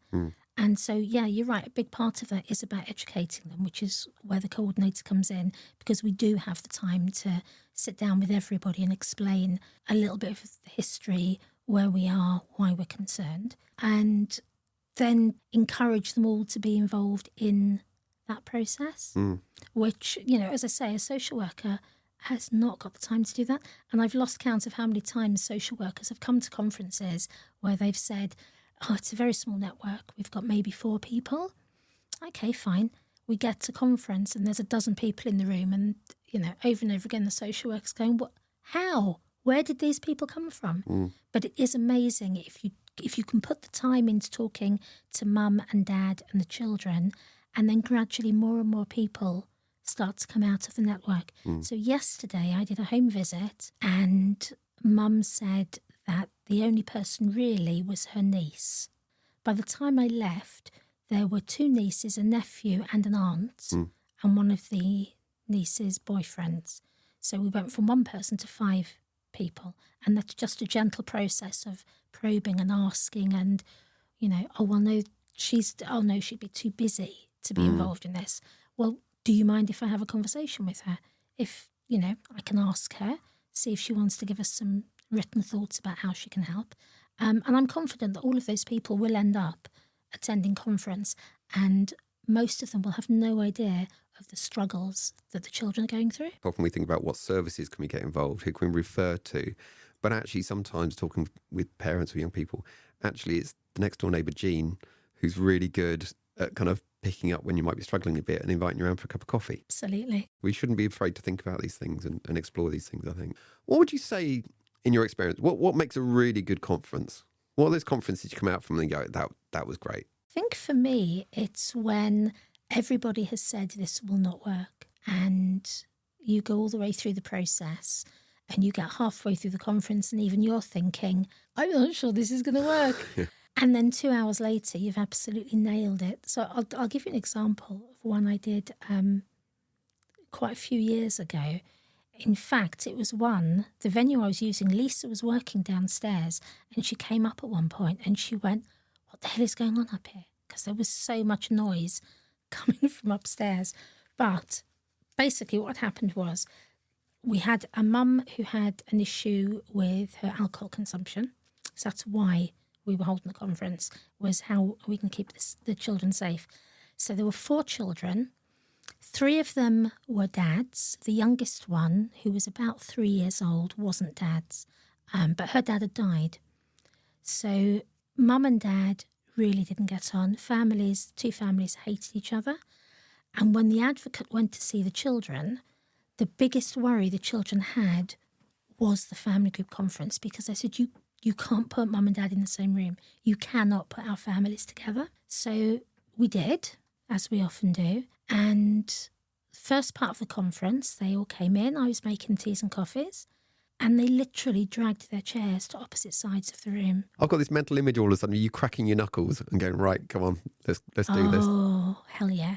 Speaker 3: And so, yeah, you're right. A big part of that is about educating them, which is where the coordinator comes in, because we do have the time to sit down with everybody and explain a little bit of the history, where we are, why we're concerned, and then encourage them all to be involved in that process, which, as I say, a social worker has not got the time to do that. And I've lost count of how many times social workers have come to conferences where they've said, oh, it's a very small network. We've got maybe 4 people. Okay, fine. We get to conference and there's a dozen people in the room, and, over and over again, the social worker's going, what? How? Where did these people come from? But it is amazing if you can put the time into talking to mum and dad and the children, and then gradually more and more people start to come out of the network. So yesterday I did a home visit, and mum said that the only person really was her niece. By the time I left, there were 2 nieces, a nephew and an aunt, and one of the niece's boyfriends. So we went from 1 person to 5 people, and that's just a gentle process of probing and asking, and she'd be too busy to be involved in this. Well, do you mind if I have a conversation with her? If I can ask her, see if she wants to give us some written thoughts about how she can help, and I'm confident that all of those people will end up attending conference, and most of them will have no idea of the struggles that the children are going through.
Speaker 1: Often we think about what services can we get involved, who can we refer to, but actually sometimes talking with parents or young people, actually it's the next door neighbour Jean who's really good at kind of picking up when you might be struggling a bit and inviting you around for a cup of coffee.
Speaker 3: Absolutely.
Speaker 1: We shouldn't be afraid to think about these things and explore these things, I think. What would you say, in your experience, what makes a really good conference? What are those conferences you come out from and go, that was great?
Speaker 3: I think for me, it's when everybody has said this will not work, and you go all the way through the process and you get halfway through the conference and even you're thinking, I'm not sure this is going to work. And then 2 hours later, you've absolutely nailed it. So I'll give you an example of one I did quite a few years ago. In fact, it was the venue I was using, Lisa was working downstairs, and she came up at one point and she went, what the hell is going on up here? Because there was so much noise coming from upstairs. But basically what happened was we had a mum who had an issue with her alcohol consumption. So that's why we were holding the conference, was how we can keep the children safe. So there were 4 children. 3 of them were dads. The youngest one, who was about 3 years old, wasn't dad's, but her dad had died. So mum and dad really didn't get on. 2 families hated each other. And when the advocate went to see the children, the biggest worry the children had was the family group conference, because they said, you can't put mum and dad in the same room. You cannot put our families together. So we did, as we often do. And first part of the conference, they all came in. I was making teas and coffees. And they literally dragged their chairs to opposite sides of the room.
Speaker 1: I've got this mental image all of a sudden, you cracking your knuckles and going, right, come on, let's do this.
Speaker 3: Oh, hell yeah.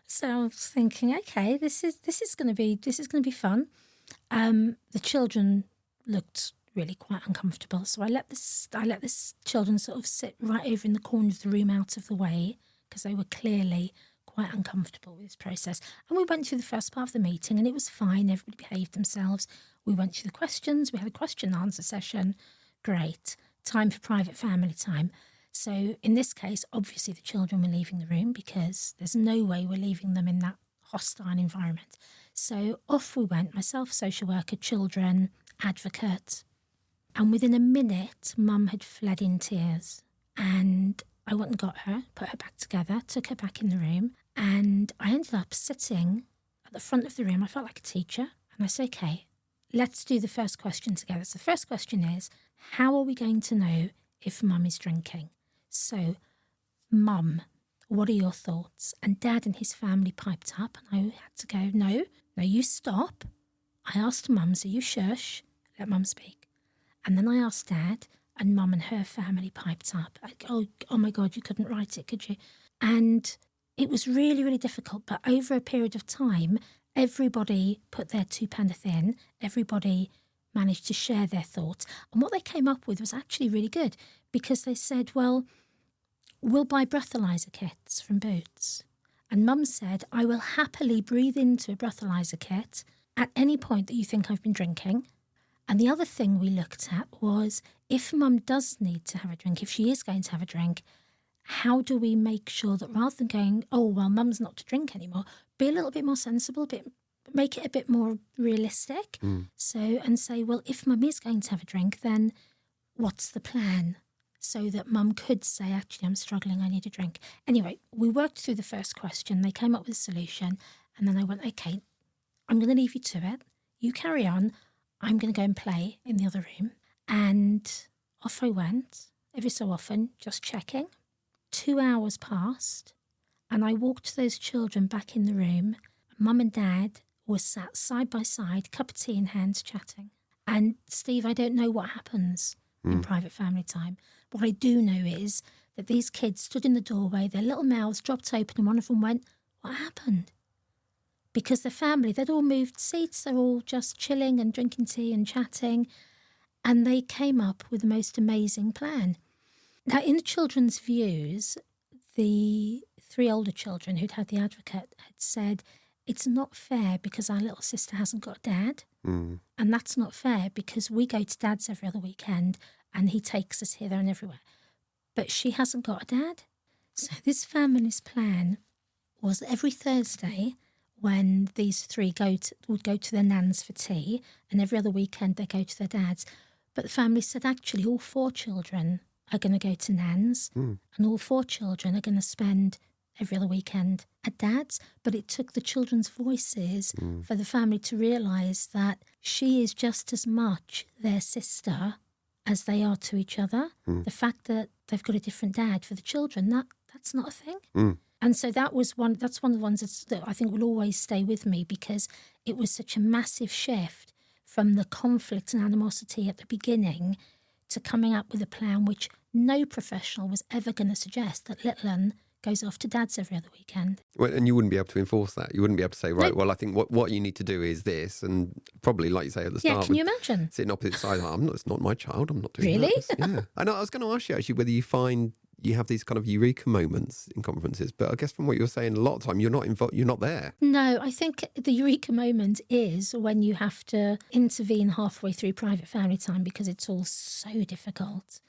Speaker 3: So I was thinking, okay, this is going to be fun. The children looked really quite uncomfortable, so I let this children sort of sit right over in the corner of the room, out of the way, because they were clearly quite uncomfortable with this process. And we went through the first part of the meeting, and it was fine. Everybody behaved themselves. We went through the questions. We had a question and answer session. Great. Time for private family time. So in this case, obviously the children were leaving the room, because there's no way we're leaving them in that hostile environment. So off we went, myself, social worker, children, advocate. And within a minute, mum had fled in tears. And I went and got her, put her back together, took her back in the room. And I ended up sitting at the front of the room. I felt like a teacher. And I said, okay, let's do the first question together. So the first question is, how are we going to know if mum is drinking? So, mum, what are your thoughts? And dad and his family piped up, and I had to go, no, you stop. I asked mum, so you shush, let mum speak. And then I asked dad, and mum and her family piped up. Oh my God, you couldn't write it, could you? And it was really, really difficult. But over a period of time, everybody put their £2 in. Everybody managed to share their thoughts. And what they came up with was actually really good, because they said, well, we'll buy breathalyser kits from Boots. And mum said, I will happily breathe into a breathalyser kit at any point that you think I've been drinking. And the other thing we looked at was, if mum does need to have a drink, if she is going to have a drink, how do we make sure that rather than going, oh, well, mum's not to drink anymore, be a little bit more sensible, make it a bit more realistic. And say, well, if mum is going to have a drink, then what's the plan? So that mum could say, actually, I'm struggling, I need a drink. Anyway, we worked through the first question. They came up with a solution. And then I went, okay, I'm going to leave you to it. You carry on. I'm going to go and play in the other room. And off I went, every so often, just checking. 2 hours passed, and I walked those children back in the room. Mum and dad were sat side by side, cup of tea in hands, chatting. And Steve, I don't know what happens in private family time. What I do know is that these kids stood in the doorway, their little mouths dropped open, and one of them went, what happened? Because the family, they'd all moved seats, they're all just chilling and drinking tea and chatting, and they came up with the most amazing plan. Now, in the children's views, the 3 older children who'd had the advocate had said, it's not fair because our little sister hasn't got a dad, and that's not fair because we go to dad's every other weekend and he takes us here, there and everywhere. But she hasn't got a dad. So this family's plan was every Thursday, when these 3 would go to their nans for tea, and every other weekend they go to their dads. But the family said, actually, all 4 children are going to go to nans, and all 4 children are going to spend every other weekend at dad's. But it took the children's voices for the family to realise that she is just as much their sister as they are to each other. The fact that they've got a different dad for the children, that's not a thing. And so that's one of the ones that I think will always stay with me, because it was such a massive shift from the conflict and animosity at the beginning to coming up with a plan which no professional was ever going to suggest, that little one goes off to dad's every other weekend.
Speaker 1: Well, and you wouldn't be able to enforce that. You wouldn't be able to say, right, well, I think what you need to do is this, and probably, like you say at the start,
Speaker 3: yeah, can you imagine?
Speaker 1: Sitting opposite sides, it's not my child, I'm not doing
Speaker 3: really?
Speaker 1: that. Yeah. I know, I was going to ask you actually whether you find you have these kind of eureka moments in conferences, but I guess from what you're saying, a lot of the time you're not there.
Speaker 3: No, I think the eureka moment is when you have to intervene halfway through private family time because it's all so difficult.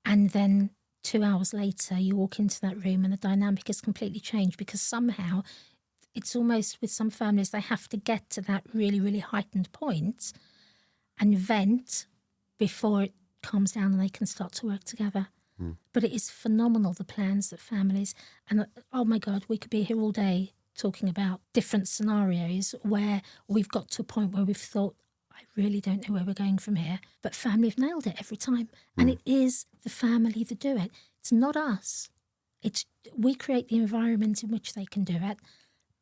Speaker 3: And then 2 hours later, you walk into that room and the dynamic is completely changed, because somehow it's almost, with some families, they have to get to that really, really heightened point and vent before it calms down and they can start to work together. But it is phenomenal, the plans that families, and oh my God, we could be here all day talking about different scenarios where we've got to a point where we've thought, I really don't know where we're going from here. But family have nailed it every time. And it is the family that do it. It's not us. We create the environment in which they can do it.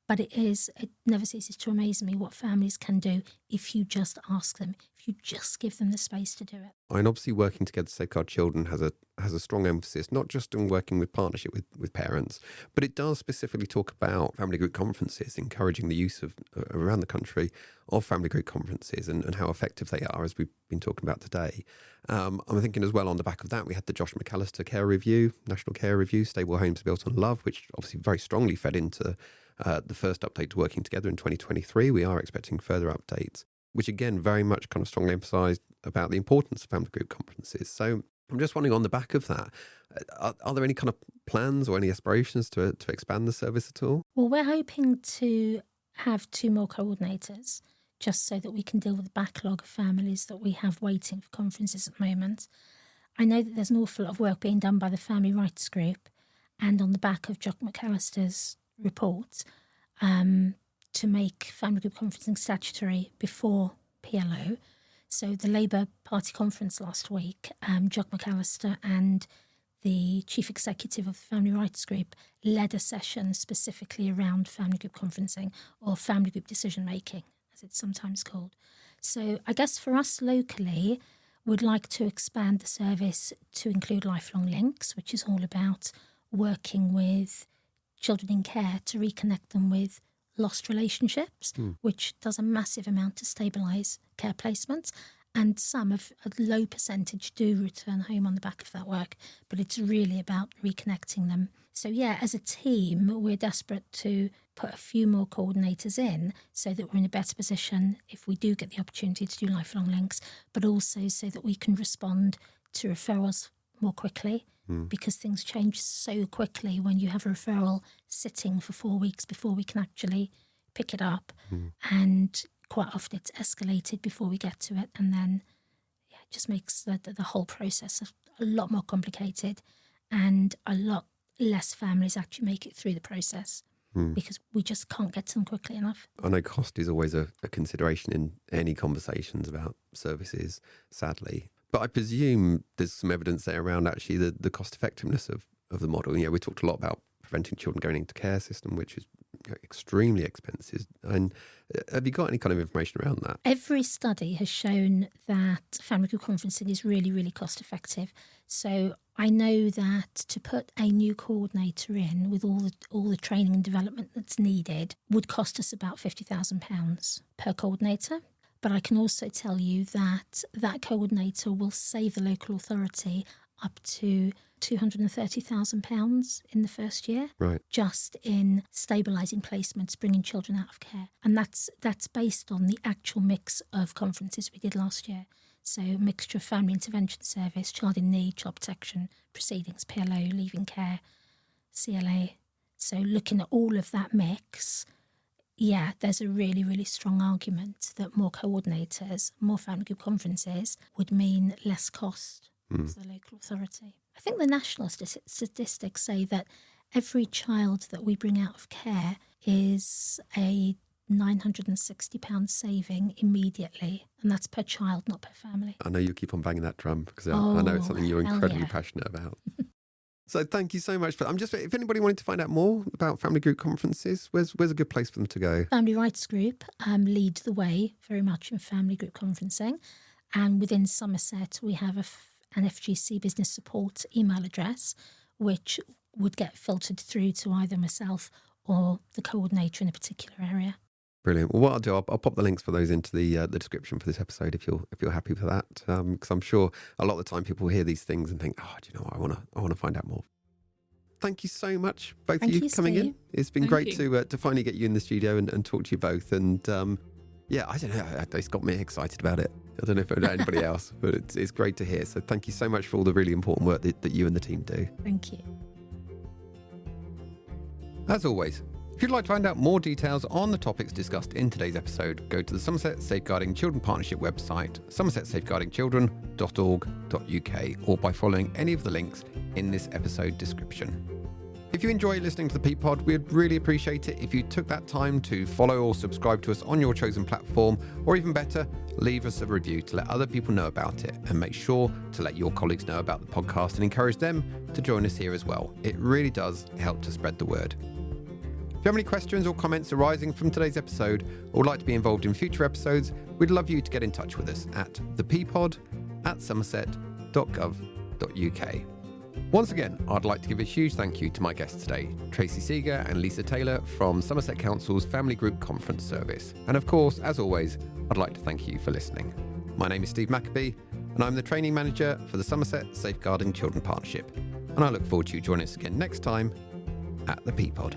Speaker 3: But it never ceases to amaze me what families can do if you just ask them, if you just give them the space to do it.
Speaker 1: And obviously working together to safeguard children has a strong emphasis, not just on working with partnership with parents, but it does specifically talk about family group conferences, encouraging the use of, around the country, of family group conferences and how effective they are, as we've been talking about today. I'm thinking as well, on the back of that, we had the Josh McAllister Care Review, National Care Review, Stable Homes Built on Love, which obviously very strongly fed into the first update to Working Together in 2023. We are expecting further updates, which again very much kind of strongly emphasised about the importance of family group conferences. So I'm just wondering, on the back of that, are there any kind of plans or any aspirations to expand the service at all?
Speaker 3: Well, we're hoping to have 2 more coordinators, just so that we can deal with the backlog of families that we have waiting for conferences at the moment. I know that there's an awful lot of work being done by the Family Rights Group, and on the back of Josh McAllister's report, to make family group conferencing statutory before PLO. So the Labour Party conference last week, Jock McAllister and the chief executive of the Family Rights Group led a session specifically around family group conferencing, or family group decision making, as it's sometimes called. So I guess for us locally, we'd like to expand the service to include lifelong links, which is all about working with children in care to reconnect them with lost relationships, which does a massive amount to stabilise care placements. And some, of a low percentage, do return home on the back of that work, but it's really about reconnecting them. So yeah, as a team, we're desperate to put a few more coordinators in so that we're in a better position if we do get the opportunity to do lifelong links, but also so that we can respond to referrals more quickly, because things change so quickly when you have a referral sitting for 4 weeks before we can actually pick it up. And quite often it's escalated before we get to it, and then it just makes the whole process a lot more complicated, and a lot less families actually make it through the process because we just can't get to them quickly enough.
Speaker 1: I know cost is always a consideration in any conversations about services, sadly. But I presume there's some evidence there around actually the cost effectiveness of the model. We talked a lot about preventing children going into care system, which is extremely expensive. And have you got any kind of information around that?
Speaker 3: Every study has shown that family group conferencing is really, really cost effective. So I know that to put a new coordinator in with all the training and development that's needed would cost us about £50,000 per coordinator. But I can also tell you that that coordinator will save the local authority up to £230,000 in the first year,
Speaker 1: right,
Speaker 3: just in stabilising placements, bringing children out of care. And that's based on the actual mix of conferences we did last year. So a mixture of family intervention service, child in need, child protection, proceedings, PLO, leaving care, CLA. So looking at all of that mix, yeah, there's a really, really strong argument that more coordinators, more family group conferences would mean less cost for the local authority. I think the national statistics say that every child that we bring out of care is a £960 saving immediately, and that's per child, not per family.
Speaker 1: I know you keep on banging that drum because I know it's something you're incredibly passionate about. So thank you so much. If anybody wanted to find out more about family group conferences, where's a good place for them to go? Family
Speaker 3: Rights Group leads the way very much in family group conferencing, and within Somerset we have an FGC business support email address, which would get filtered through to either myself or the coordinator in a particular area.
Speaker 1: Brilliant. Well, what I'll do, I'll pop the links for those into the description for this episode if you're happy with that, because I'm sure a lot of the time people hear these things and think, oh, do you know what? I want to find out more. Thank you so much, both of you coming in. It's been great to finally get you in the studio and talk to you both. And yeah, I don't know, it's got me excited about it. I don't know if anybody else, but it's great to hear. So thank you so much for all the really important work that you and the team do.
Speaker 3: Thank you.
Speaker 1: As always, if you'd like to find out more details on the topics discussed in today's episode, go to the Somerset Safeguarding Children Partnership website, somersetsafeguardingchildren.org.uk, or by following any of the links in this episode description. If you enjoy listening to the ThePPod, we'd really appreciate it if you took that time to follow or subscribe to us on your chosen platform, or even better, leave us a review to let other people know about it, and make sure to let your colleagues know about the podcast and encourage them to join us here as well. It really does help to spread the word. If you have any questions or comments arising from today's episode, or would like to be involved in future episodes, we'd love you to get in touch with us at theppod@somerset.gov.uk. Once again, I'd like to give a huge thank you to my guests today, Tracey Seager and Lisa Taylor from Somerset Council's Family Group Conference Service. And of course, as always, I'd like to thank you for listening. My name is Steve Maccabee, and I'm the Training Manager for the Somerset Safeguarding Children Partnership. And I look forward to you joining us again next time at the ThePPod.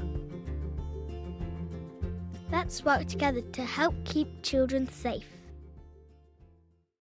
Speaker 2: Let's work together to help keep children safe.